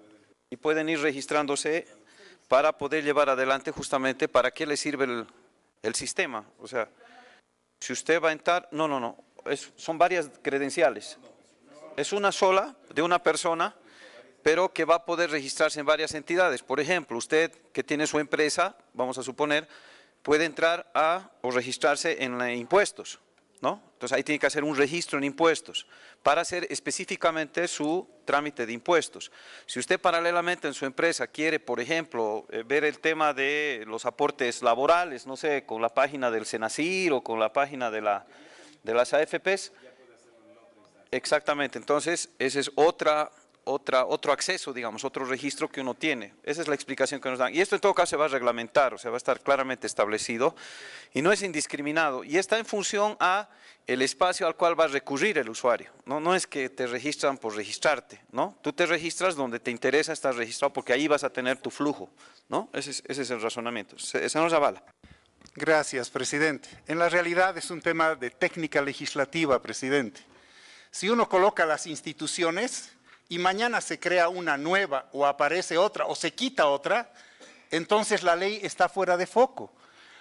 y pueden ir registrándose para poder llevar adelante justamente para qué le sirve el sistema. O sea, si usted va a entrar, son varias credenciales. Es una sola de una persona, pero que va a poder registrarse en varias entidades. Por ejemplo, usted que tiene su empresa, vamos a suponer, puede entrar o registrarse en impuestos, ¿no? Entonces ahí tiene que hacer un registro en impuestos para hacer específicamente su trámite de impuestos. Si usted paralelamente en su empresa quiere, por ejemplo, ver el tema de los aportes laborales, no sé, con la página del Senacir o con la página de las AFPs, exactamente, entonces ese es otro acceso, digamos, otro registro que uno tiene. Esa es la explicación que nos dan. Y esto en todo caso se va a reglamentar, o sea, va a estar claramente establecido y no es indiscriminado. Y está en función a el espacio al cual va a recurrir el usuario. No es que te registran por registrarte, ¿no? Tú te registras donde te interesa estar registrado porque ahí vas a tener tu flujo, ¿no? Ese es el razonamiento. Senador Zavala. Gracias, presidente. En la realidad es un tema de técnica legislativa, presidente. Si uno coloca las instituciones y mañana se crea una nueva o aparece otra o se quita otra, entonces la ley está fuera de foco.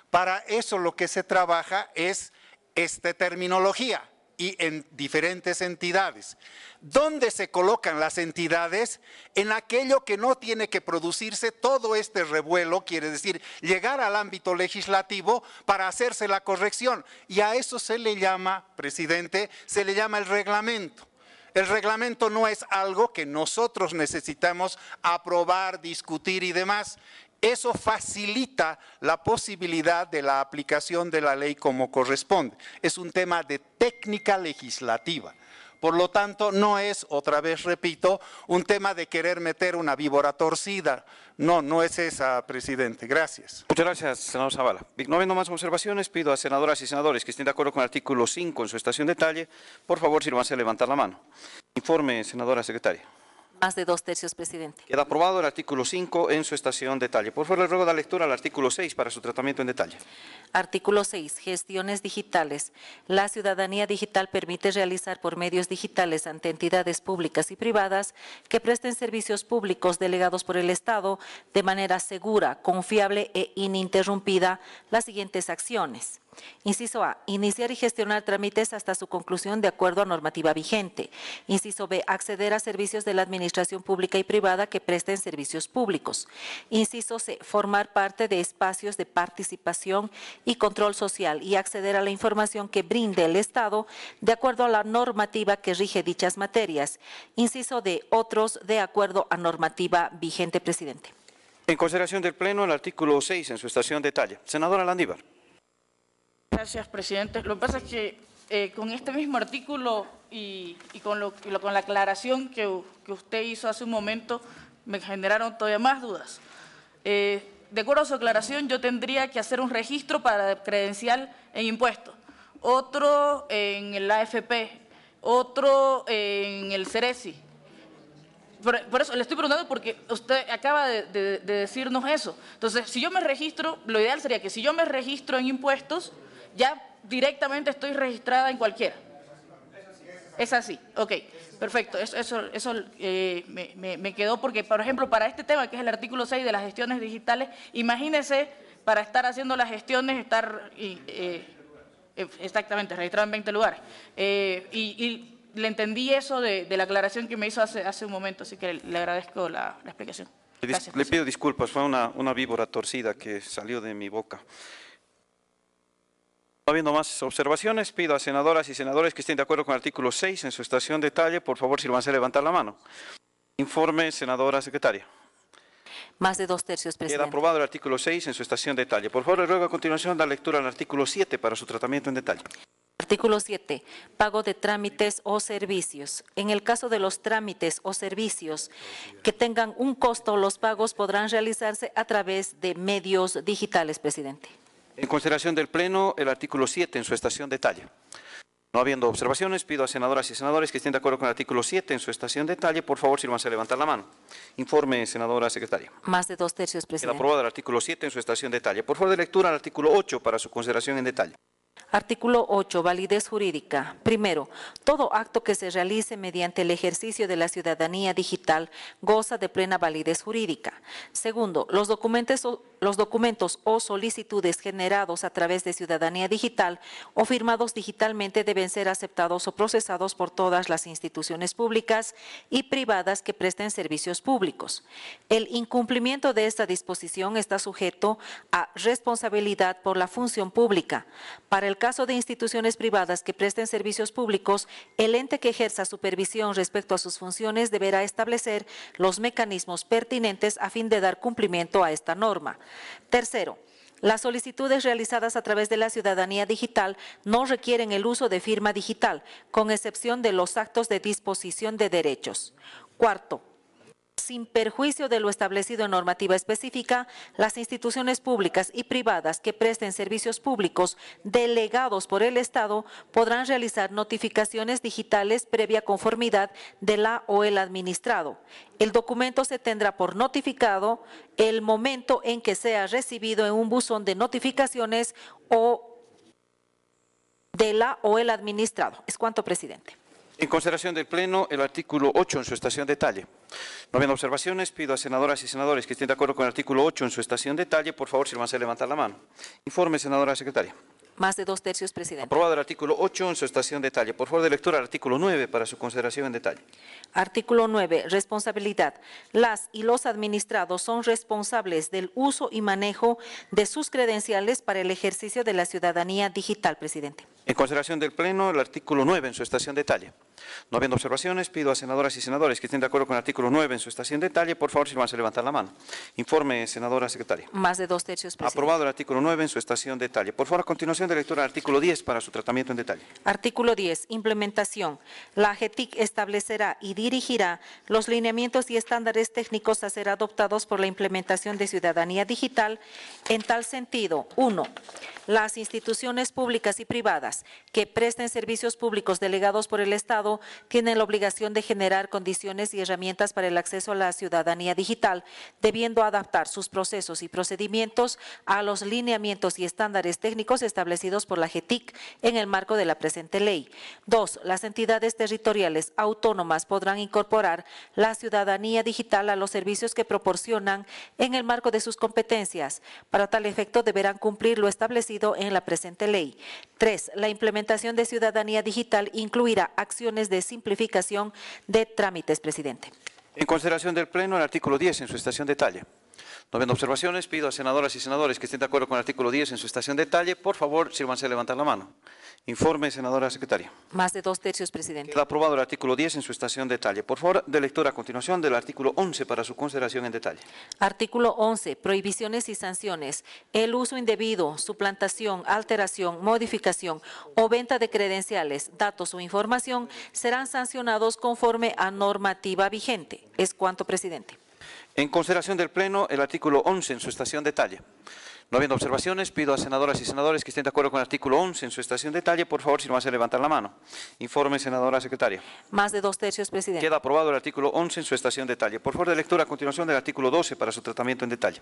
Para eso lo que se trabaja es esta terminología y en diferentes entidades. ¿Dónde se colocan las entidades? En aquello que no tiene que producirse todo este revuelo, quiere decir, llegar al ámbito legislativo para hacerse la corrección. Y a eso se le llama, presidente, se le llama el reglamento. El reglamento no es algo que nosotros necesitamos aprobar, discutir y demás. Eso facilita la posibilidad de la aplicación de la ley como corresponde. Es un tema de técnica legislativa. Por lo tanto, no es, otra vez repito, un tema de querer meter una víbora torcida. No es esa, presidente. Gracias. Muchas gracias, senador Zavala. No habiendo más observaciones, pido a senadoras y senadores que estén de acuerdo con el artículo 5 en su estación de detalle, por favor, sírvanse a levantar la mano. Informe, senadora secretaria. Más de 2/3, presidente. Queda aprobado el artículo 5 en su estación de detalle. Por favor, le ruego dar lectura al artículo 6 para su tratamiento en detalle. Artículo 6. Gestiones digitales. La ciudadanía digital permite realizar por medios digitales ante entidades públicas y privadas que presten servicios públicos delegados por el Estado de manera segura, confiable e ininterrumpida las siguientes acciones. Inciso A, iniciar y gestionar trámites hasta su conclusión de acuerdo a normativa vigente. Inciso B, acceder a servicios de la administración pública y privada que presten servicios públicos. Inciso C, formar parte de espacios de participación y control social y acceder a la información que brinde el Estado de acuerdo a la normativa que rige dichas materias. Inciso D, otros de acuerdo a normativa vigente, presidente. En consideración del Pleno, el artículo 6 en su estación detalle. Senadora Landívar. Gracias, presidente. Lo que pasa es que con este mismo artículo y con la aclaración que usted hizo hace un momento, me generaron todavía más dudas. De acuerdo a su aclaración, yo tendría que hacer un registro para credencial en impuestos, otro en el AFP, otro en el Ceresi. Por eso le estoy preguntando porque usted acaba de decirnos eso. Entonces, si yo me registro, lo ideal sería que si yo me registro en impuestos, ya directamente estoy registrada en cualquiera. Es así, ok, perfecto. Eso me quedó porque, por ejemplo, para este tema, que es el artículo 6 de las gestiones digitales, imagínese para estar haciendo las gestiones, estar exactamente registrado en 20 lugares. Y le entendí eso de la aclaración que me hizo hace un momento, así que le agradezco la explicación. Gracias, le pido disculpas, fue una víbora torcida que salió de mi boca. No habiendo más observaciones, pido a senadoras y senadores que estén de acuerdo con el artículo 6 en su estación detalle, por favor, sírvanse a levantar la mano. Informe, senadora secretaria. Más de 2/3, presidente. Queda aprobado el artículo 6 en su estación detalle. Por favor, le ruego a continuación dar lectura al artículo 7 para su tratamiento en detalle. Artículo 7. Pago de trámites o servicios. En el caso de los trámites o servicios que tengan un costo, los pagos podrán realizarse a través de medios digitales, presidente. En consideración del Pleno, el artículo 7 en su estación detalle. No habiendo observaciones, pido a senadoras y senadores que estén de acuerdo con el artículo 7 en su estación detalle, por favor, sírvanse a levantar la mano. Informe, senadora secretaria. Más de 2/3, Queda presidente. aprobado el artículo 7 en su estación detalle. Por favor, de lectura al artículo 8 para su consideración en detalle. Artículo 8. Validez jurídica. Primero, todo acto que se realice mediante el ejercicio de la ciudadanía digital goza de plena validez jurídica. Segundo, los documentos o solicitudes generados a través de ciudadanía digital o firmados digitalmente deben ser aceptados o procesados por todas las instituciones públicas y privadas que presten servicios públicos. El incumplimiento de esta disposición está sujeto a responsabilidad por la función pública. Para el caso de instituciones privadas que presten servicios públicos, el ente que ejerza supervisión respecto a sus funciones deberá establecer los mecanismos pertinentes a fin de dar cumplimiento a esta norma. Tercero, las solicitudes realizadas a través de la ciudadanía digital no requieren el uso de firma digital, con excepción de los actos de disposición de derechos. Cuarto, sin perjuicio de lo establecido en normativa específica, las instituciones públicas y privadas que presten servicios públicos delegados por el Estado podrán realizar notificaciones digitales previa conformidad de la o el administrado. El documento se tendrá por notificado el momento en que sea recibido en un buzón de notificaciones o de la o el administrado. Es cuanto, presidente. En consideración del Pleno, el artículo 8 en su estación detalle. No habiendo observaciones, pido a senadoras y senadores que estén de acuerdo con el artículo 8 en su estación detalle, por favor, sírvanse a levantar la mano. Informe, senadora secretaria. Más de 2/3, presidente. Aprobado el artículo 8 en su estación detalle. Por favor, de lectura al artículo 9 para su consideración en detalle. Artículo 9. Responsabilidad. Las y los administrados son responsables del uso y manejo de sus credenciales para el ejercicio de la ciudadanía digital, presidente. En consideración del Pleno, el artículo 9 en su estación detalle. No habiendo observaciones, pido a senadoras y senadores que estén de acuerdo con el artículo 9 en su estación detalle, por favor, sírvanse a levantar la mano. Informe, senadora secretaria. Más de 2/3, presidente. Aprobado el artículo 9 en su estación detalle. Por favor, a continuación de lectura al artículo 10 para su tratamiento en detalle. Artículo 10. Implementación. La AGETIC establecerá y dirigirá los lineamientos y estándares técnicos a ser adoptados por la implementación de ciudadanía digital en tal sentido. 1. Las instituciones públicas y privadas que presten servicios públicos delegados por el Estado tienen la obligación de generar condiciones y herramientas para el acceso a la ciudadanía digital, debiendo adaptar sus procesos y procedimientos a los lineamientos y estándares técnicos establecidos por la AGETIC en el marco de la presente ley. 2. Las entidades territoriales autónomas podrán incorporar la ciudadanía digital a los servicios que proporcionan en el marco de sus competencias. Para tal efecto deberán cumplir lo establecido en la presente ley. 3. La implementación de ciudadanía digital incluirá acciones de simplificación de trámites, presidente. En consideración del Pleno, el artículo 10 en su estación detalle. No habiendo observaciones, pido a senadoras y senadores que estén de acuerdo con el artículo 10 en su estación de detalle, por favor, sírvanse a levantar la mano. Informe, senadora secretaria. Más de 2/3, presidente. Queda aprobado el artículo 10 en su estación de detalle. Por favor, de lectura a continuación del artículo 11 para su consideración en detalle. Artículo 11. Prohibiciones y sanciones. El uso indebido, suplantación, alteración, modificación o venta de credenciales, datos o información serán sancionados conforme a normativa vigente. Es cuanto, presidente. En consideración del Pleno, el artículo 11 en su estación de detalle. No habiendo observaciones, pido a senadoras y senadores que estén de acuerdo con el artículo 11 en su estación de detalle, por favor, si no hace levantar la mano. Informe, senadora secretaria. Más de 2/3, presidente. Queda aprobado el artículo 11 en su estación de detalle. Por favor, de lectura a continuación del artículo 12 para su tratamiento en detalle.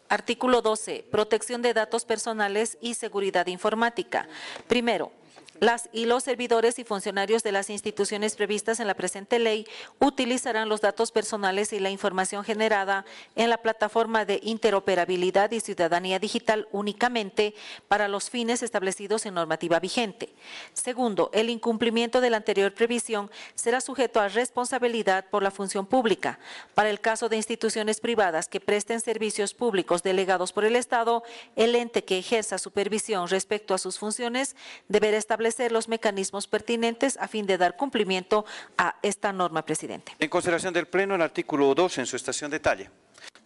Artículo 12. Protección de datos personales y seguridad informática. Primero, las y los servidores y funcionarios de las instituciones previstas en la presente ley utilizarán los datos personales y la información generada en la plataforma de interoperabilidad y ciudadanía digital únicamente para los fines establecidos en normativa vigente. Segundo, el incumplimiento de la anterior previsión será sujeto a responsabilidad por la función pública. Para el caso de instituciones privadas que presten servicios públicos delegados por el Estado, el ente que ejerza supervisión respecto a sus funciones deberá establecer los mecanismos pertinentes a fin de dar cumplimiento a esta norma, presidente. En consideración del Pleno, el artículo 12 en su estación de detalle.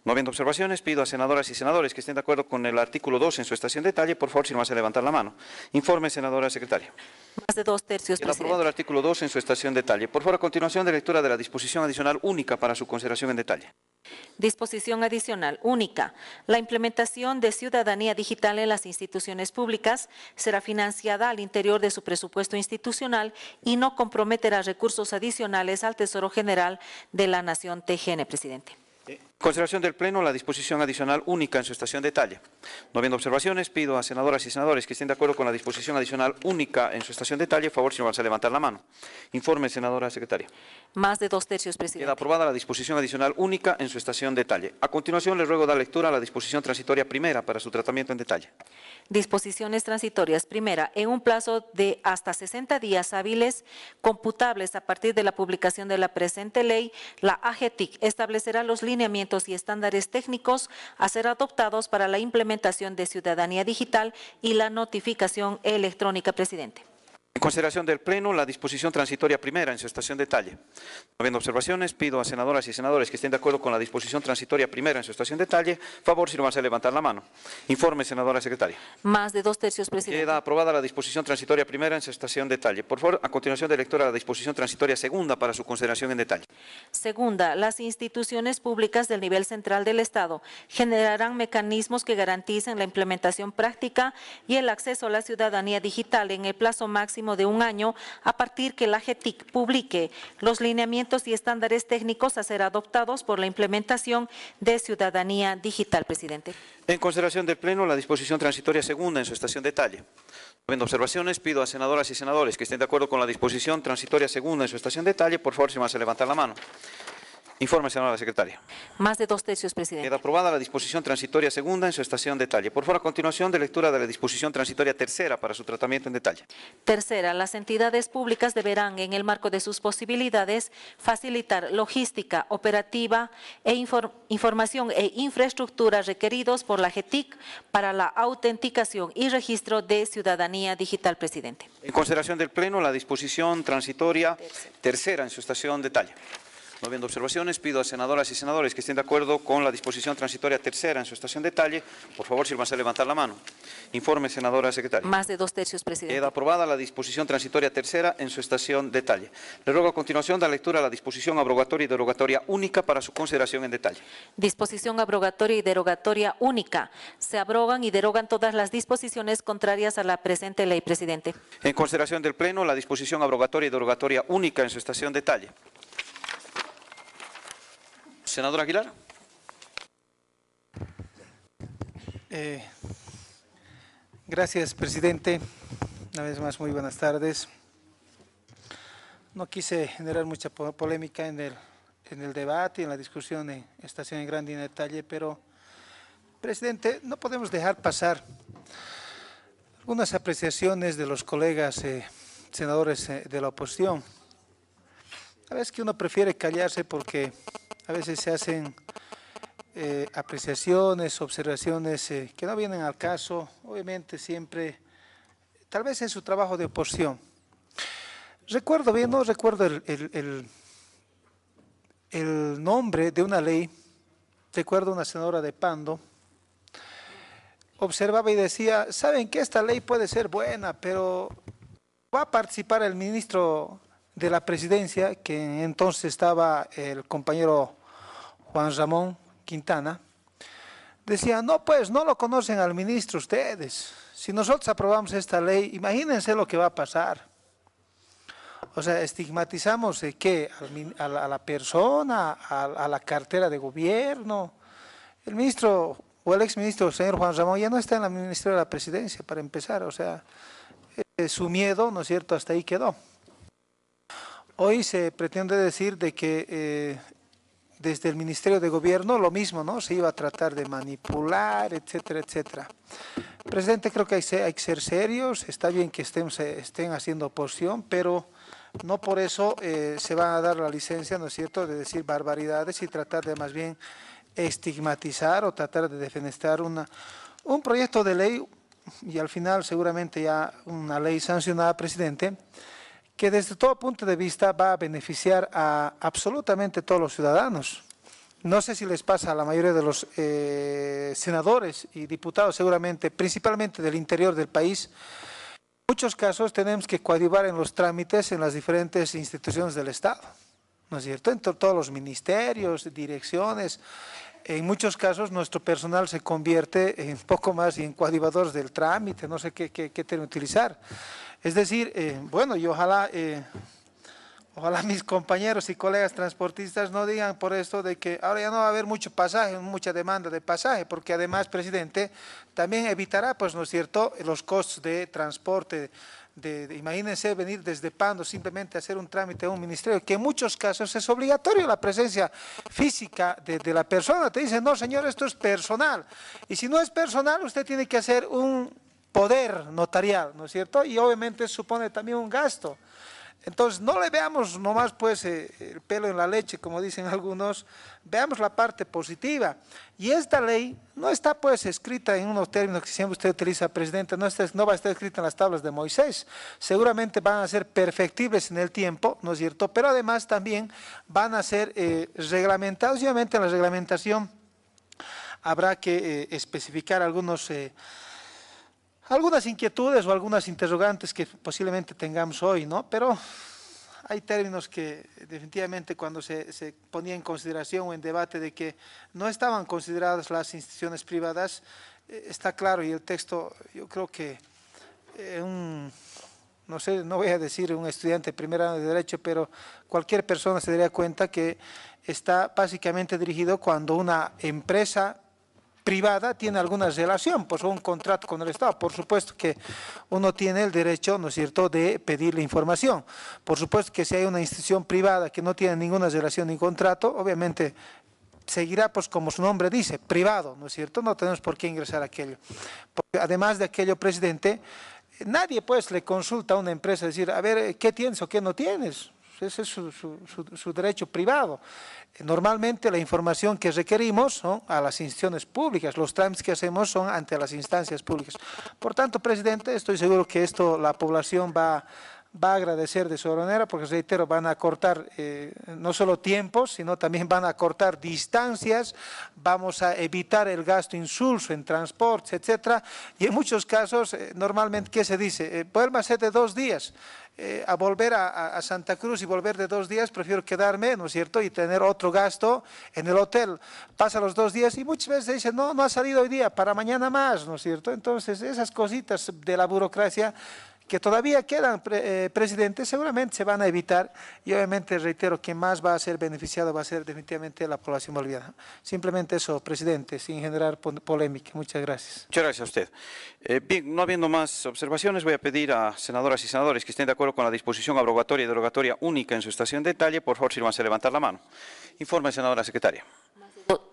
No habiendo observaciones, pido a senadoras y senadores que estén de acuerdo con el artículo 12 en su estación de detalle, por favor, si no hace levantar la mano. Informe, senadora secretaria. Más de 2/3, Queda presidente. aprobado el artículo 12 en su estación de detalle. Por favor, a continuación de lectura de la disposición adicional única para su consideración en detalle. Disposición adicional única. La implementación de ciudadanía digital en las instituciones públicas será financiada al interior de su presupuesto institucional y no comprometerá recursos adicionales al Tesoro General de la Nación, TGN, presidente. Consideración del Pleno, la disposición adicional única en su estación de detalle. No habiendo observaciones, pido a senadoras y senadores que estén de acuerdo con la disposición adicional única en su estación de detalle, por favor, si no van a levantar la mano. Informe, senadora secretaria. Más de 2/3, presidente. Queda aprobada la disposición adicional única en su estación de detalle. A continuación, le ruego dar lectura a la disposición transitoria primera para su tratamiento en detalle. Disposiciones transitorias. Primera, en un plazo de hasta 60 días hábiles computables a partir de la publicación de la presente ley, la AGETIC establecerá los lineamientos y estándares técnicos a ser adoptados para la implementación de ciudadanía digital y la notificación electrónica, presidente. En consideración del Pleno, la disposición transitoria primera en su estación de detalle. No habiendo observaciones, pido a senadoras y senadores que estén de acuerdo con la disposición transitoria primera en su estación de detalle, favor si no van a levantar la mano. Informe, senadora secretaria. Más de 2/3, presidente. Queda aprobada la disposición transitoria primera en su estación de detalle. Por favor, a continuación de lectura de la disposición transitoria segunda para su consideración en detalle. Segunda, las instituciones públicas del nivel central del Estado generarán mecanismos que garanticen la implementación práctica y el acceso a la ciudadanía digital en el plazo máximo de un año a partir que la AGETIC publique los lineamientos y estándares técnicos a ser adoptados por la implementación de ciudadanía digital, presidente. En consideración del Pleno, la disposición transitoria segunda en su estación de detalle. No habiendo observaciones, pido a senadoras y senadores que estén de acuerdo con la disposición transitoria segunda en su estación de detalle, por favor, si me hace levantar la mano. Informe, senadora secretaria. Más de 2/3, presidente. Queda aprobada la disposición transitoria segunda en su estación de detalle. Por favor, a continuación de lectura de la disposición transitoria tercera para su tratamiento en detalle. Tercera, las entidades públicas deberán, en el marco de sus posibilidades, facilitar logística, operativa e información e infraestructura requeridos por la AGETIC para la autenticación y registro de ciudadanía digital, presidente. En consideración del Pleno, la disposición transitoria tercera en su estación de detalle. No habiendo observaciones, pido a senadoras y senadores que estén de acuerdo con la disposición transitoria tercera en su estación de detalle. Por favor, sírvanse a levantar la mano. Informe, senadora secretaria. Más de 2/3, presidente. Queda aprobada la disposición transitoria tercera en su estación de detalle. Le ruego a continuación dar lectura a la disposición abrogatoria y derogatoria única para su consideración en detalle. Disposición abrogatoria y derogatoria única. Se abrogan y derogan todas las disposiciones contrarias a la presente ley, presidente. En consideración del Pleno, la disposición abrogatoria y derogatoria única en su estación de detalle. Senador Aguilar. Gracias, presidente. Una vez más, muy buenas tardes. No quise generar mucha polémica en el debate, en la discusión en estación en grande y en detalle, pero, presidente, no podemos dejar pasar algunas apreciaciones de los colegas senadores de la oposición. A veces que uno prefiere callarse porque a veces se hacen apreciaciones, observaciones que no vienen al caso, obviamente siempre, tal vez en su trabajo de oposición. Recuerdo bien, no recuerdo el nombre de una ley, recuerdo una senadora de Pando, observaba y decía, saben que esta ley puede ser buena, pero va a participar el ministro de la presidencia, que entonces estaba el compañero Juan Ramón Quintana, decía, no pues, no lo conocen al ministro ustedes, si nosotros aprobamos esta ley, imagínense lo que va a pasar. O sea, estigmatizamos ¿qué? A la persona, a la cartera de gobierno. El ministro o el exministro, señor Juan Ramón, ya no está en la Ministerio de la Presidencia, para empezar. O sea, su miedo, ¿no es cierto?, hasta ahí quedó. Hoy se pretende decir de que desde el Ministerio de Gobierno lo mismo, ¿no? Se iba a tratar de manipular, etcétera, etcétera. Presidente, creo que hay que ser serios, está bien que estén haciendo oposición, pero no por eso se va a dar la licencia, ¿no es cierto?, de decir barbaridades y tratar de más bien estigmatizar o tratar de defenestrar un proyecto de ley y al final seguramente ya una ley sancionada, presidente, que desde todo punto de vista va a beneficiar a absolutamente todos los ciudadanos. No sé si les pasa a la mayoría de los senadores y diputados seguramente, principalmente del interior del país. En muchos casos tenemos que coadyuvar en los trámites en las diferentes instituciones del Estado, ¿no es cierto? En todos los ministerios, direcciones. En muchos casos nuestro personal se convierte en poco más y en coadyuvadores del trámite, no sé qué término utilizar. Es decir, bueno, y ojalá mis compañeros y colegas transportistas no digan por esto de que ahora ya no va a haber mucho pasaje, mucha demanda de pasaje, porque además, presidente, también evitará, pues, ¿no es cierto?, los costos de transporte. Imagínense venir desde Pando simplemente a hacer un trámite a un ministerio, que en muchos casos es obligatorio la presencia física de la persona. Te dicen, no señor, esto es personal. Y si no es personal, usted tiene que hacer un poder notarial, ¿no es cierto? Y obviamente supone también un gasto. Entonces, no le veamos nomás pues el pelo en la leche, como dicen algunos, veamos la parte positiva. Y esta ley no está pues escrita en unos términos que siempre usted utiliza, presidente, no va a estar escrita en las tablas de Moisés. Seguramente van a ser perfectibles en el tiempo, ¿no es cierto? Pero además también van a ser reglamentados, y obviamente en la reglamentación habrá que especificar algunas inquietudes o algunas interrogantes que posiblemente tengamos hoy, ¿no? Pero hay términos que definitivamente cuando se ponía en consideración o en debate de que no estaban consideradas las instituciones privadas, está claro, y el texto, yo creo que no sé, no voy a decir un estudiante de primer año de Derecho, pero cualquier persona se daría cuenta que está básicamente dirigido cuando una empresa privada tiene alguna relación, pues un contrato con el Estado. Por supuesto que uno tiene el derecho, ¿no es cierto?, de pedirle información. Por supuesto que si hay una institución privada que no tiene ninguna relación ni contrato, obviamente seguirá, pues como su nombre dice, privado, ¿no es cierto? No tenemos por qué ingresar a aquello. Porque además de aquello, presidente, nadie pues le consulta a una empresa, decir, a ver, ¿qué tienes o qué no tienes? Ese es su derecho privado. Normalmente la información que requerimos son a las instituciones públicas, los trámites que hacemos son ante las instancias públicas. Por tanto, presidente, estoy seguro que esto la población va a agradecer de sobremanera, porque reitero, van a acortar no solo tiempos, sino también van a acortar distancias, vamos a evitar el gasto insulso en transportes, etcétera, y en muchos casos, normalmente, ¿qué se dice? Poderme hacer de 2 días. A volver a Santa Cruz y volver de 2 días, prefiero quedarme, ¿no es cierto?, y tener otro gasto en el hotel. Pasa los 2 días y muchas veces dicen, no ha salido hoy día, para mañana más, ¿no es cierto? Entonces, esas cositas de la burocracia que todavía quedan, presidente, seguramente se van a evitar, y obviamente, reitero, quien más va a ser beneficiado va a ser definitivamente la población boliviana. Simplemente eso, presidente, sin generar polémica. Muchas gracias. Muchas gracias a usted. Bien, no habiendo más observaciones, voy a pedir a senadoras y senadores que estén de acuerdo con la disposición abrogatoria y derogatoria única en su estación de detalle. Por favor, sírvanse a levantar la mano. Informe, senadora secretaria.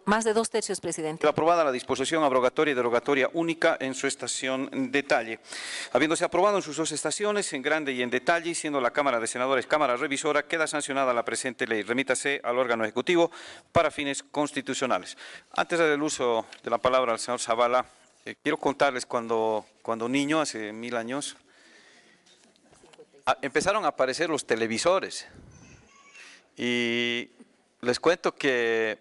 Más de 2/3, presidente. Queda aprobada la disposición abrogatoria y derogatoria única en su estación detalle. Habiéndose aprobado en sus dos estaciones, en grande y en detalle, y siendo la Cámara de Senadores Cámara Revisora, queda sancionada la presente ley. Remítase al órgano ejecutivo para fines constitucionales. Antes de dar el uso de la palabra al señor Zavala, quiero contarles cuando niño, hace 1000 años, empezaron a aparecer los televisores. Y les cuento que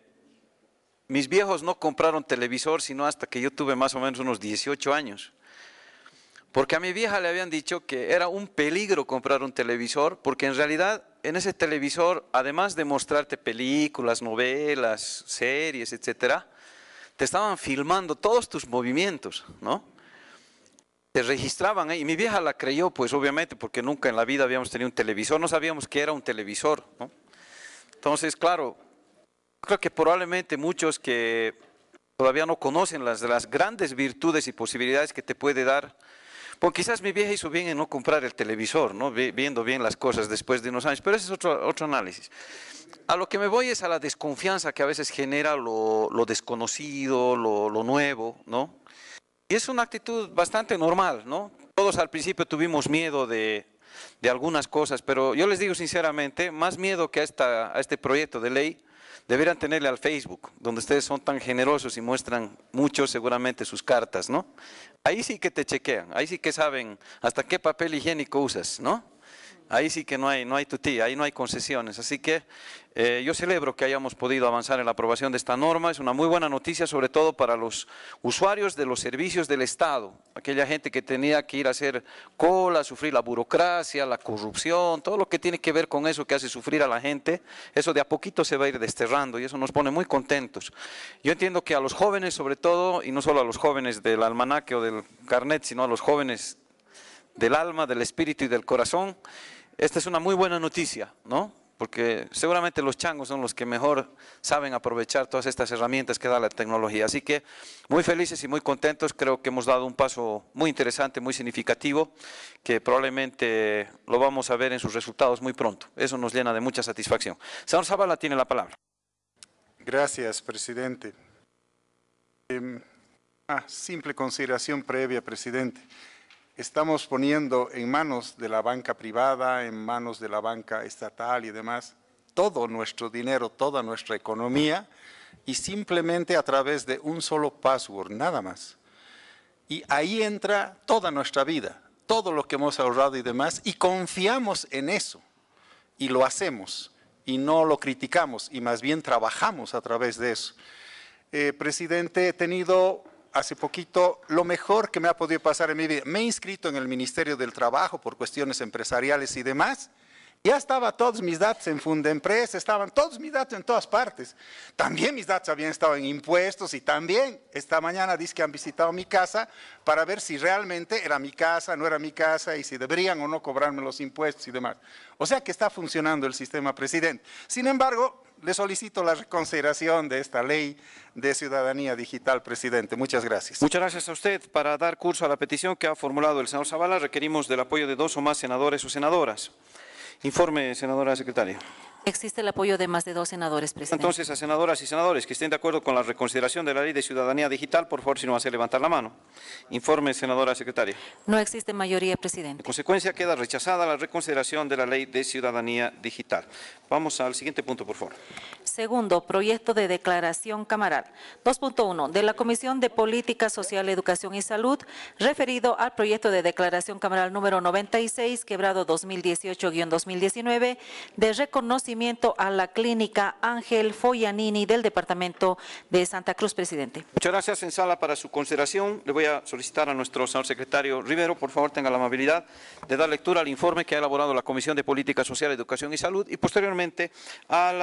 mis viejos no compraron televisor sino hasta que yo tuve más o menos unos 18 años. Porque a mi vieja le habían dicho que era un peligro comprar un televisor, porque en realidad en ese televisor, además de mostrarte películas, novelas, series, etcétera, te estaban filmando todos tus movimientos, ¿no? Te registraban, y mi vieja la creyó, pues obviamente, porque nunca en la vida habíamos tenido un televisor, no sabíamos que era un televisor, ¿no? Entonces, claro, creo que probablemente muchos que todavía no conocen las grandes virtudes y posibilidades que te puede dar, pues quizás mi vieja hizo bien en no comprar el televisor, ¿no? Viendo bien las cosas después de unos años, pero ese es otro análisis. A lo que me voy es a la desconfianza que a veces genera lo desconocido, lo nuevo, ¿no? Y es una actitud bastante normal, ¿no? Todos al principio tuvimos miedo de algunas cosas, pero yo les digo sinceramente, más miedo que a este proyecto de ley, deberían tenerle al Facebook, donde ustedes son tan generosos y muestran mucho seguramente sus cartas, ¿no? Ahí sí que te chequean, ahí sí que saben hasta qué papel higiénico usas, ¿no? Ahí sí que no hay tutí, ahí no hay concesiones. Así que yo celebro que hayamos podido avanzar en la aprobación de esta norma. Es una muy buena noticia, sobre todo para los usuarios de los servicios del Estado. Aquella gente que tenía que ir a hacer cola, sufrir la burocracia, la corrupción, todo lo que tiene que ver con eso que hace sufrir a la gente, eso de a poquito se va a ir desterrando y eso nos pone muy contentos. Yo entiendo que a los jóvenes sobre todo, y no solo a los jóvenes del almanaque o del carnet, sino a los jóvenes del alma, del espíritu y del corazón, esta es una muy buena noticia, ¿no? Porque seguramente los changos son los que mejor saben aprovechar todas estas herramientas que da la tecnología. Así que muy felices y muy contentos, creo que hemos dado un paso muy interesante, muy significativo, que probablemente lo vamos a ver en sus resultados muy pronto. Eso nos llena de mucha satisfacción. Señor Zavala tiene la palabra. Gracias, presidente. Simple consideración previa, presidente. Estamos poniendo en manos de la banca privada, en manos de la banca estatal y demás, todo nuestro dinero, toda nuestra economía, y simplemente a través de un solo password, nada más. Y ahí entra toda nuestra vida, todo lo que hemos ahorrado y demás, y confiamos en eso, y lo hacemos, y no lo criticamos, y más bien trabajamos a través de eso. Presidente, he tenido hace poquito lo mejor que me ha podido pasar en mi vida. Me he inscrito en el Ministerio del Trabajo por cuestiones empresariales y demás. Ya estaban todos mis datos en Fundempresa, estaban todos mis datos en todas partes. También mis datos habían estado en impuestos y también esta mañana dice que han visitado mi casa para ver si realmente era mi casa, no era mi casa y si deberían o no cobrarme los impuestos y demás. O sea que está funcionando el sistema, presidente. Sin embargo, le solicito la reconsideración de esta ley de ciudadanía digital, presidente. Muchas gracias. Muchas gracias a usted. Para dar curso a la petición que ha formulado el señor Zavala, requerimos del apoyo de 2 o más senadores o senadoras. Informe, senadora secretaria. Existe el apoyo de más de 2 senadores, presidente. Entonces, a senadoras y senadores que estén de acuerdo con la reconsideración de la ley de ciudadanía digital, por favor, si no hace levantar la mano. Informe, senadora secretaria. No existe mayoría, En presidente. consecuencia, queda rechazada la reconsideración de la ley de ciudadanía digital. Vamos al siguiente punto, por favor. Segundo, proyecto de declaración camaral. 2.1. De la Comisión de Política Social, Educación y Salud, referido al proyecto de declaración camaral número 96, quebrado 2018-2019, de reconocimiento a la clínica Ángel Foyanini del departamento de Santa Cruz, presidente. Muchas gracias. En sala para su consideración, le voy a solicitar a nuestro señor secretario Rivero, por favor, tenga la amabilidad de dar lectura al informe que ha elaborado la Comisión de Política Social, Educación y Salud y posteriormente a la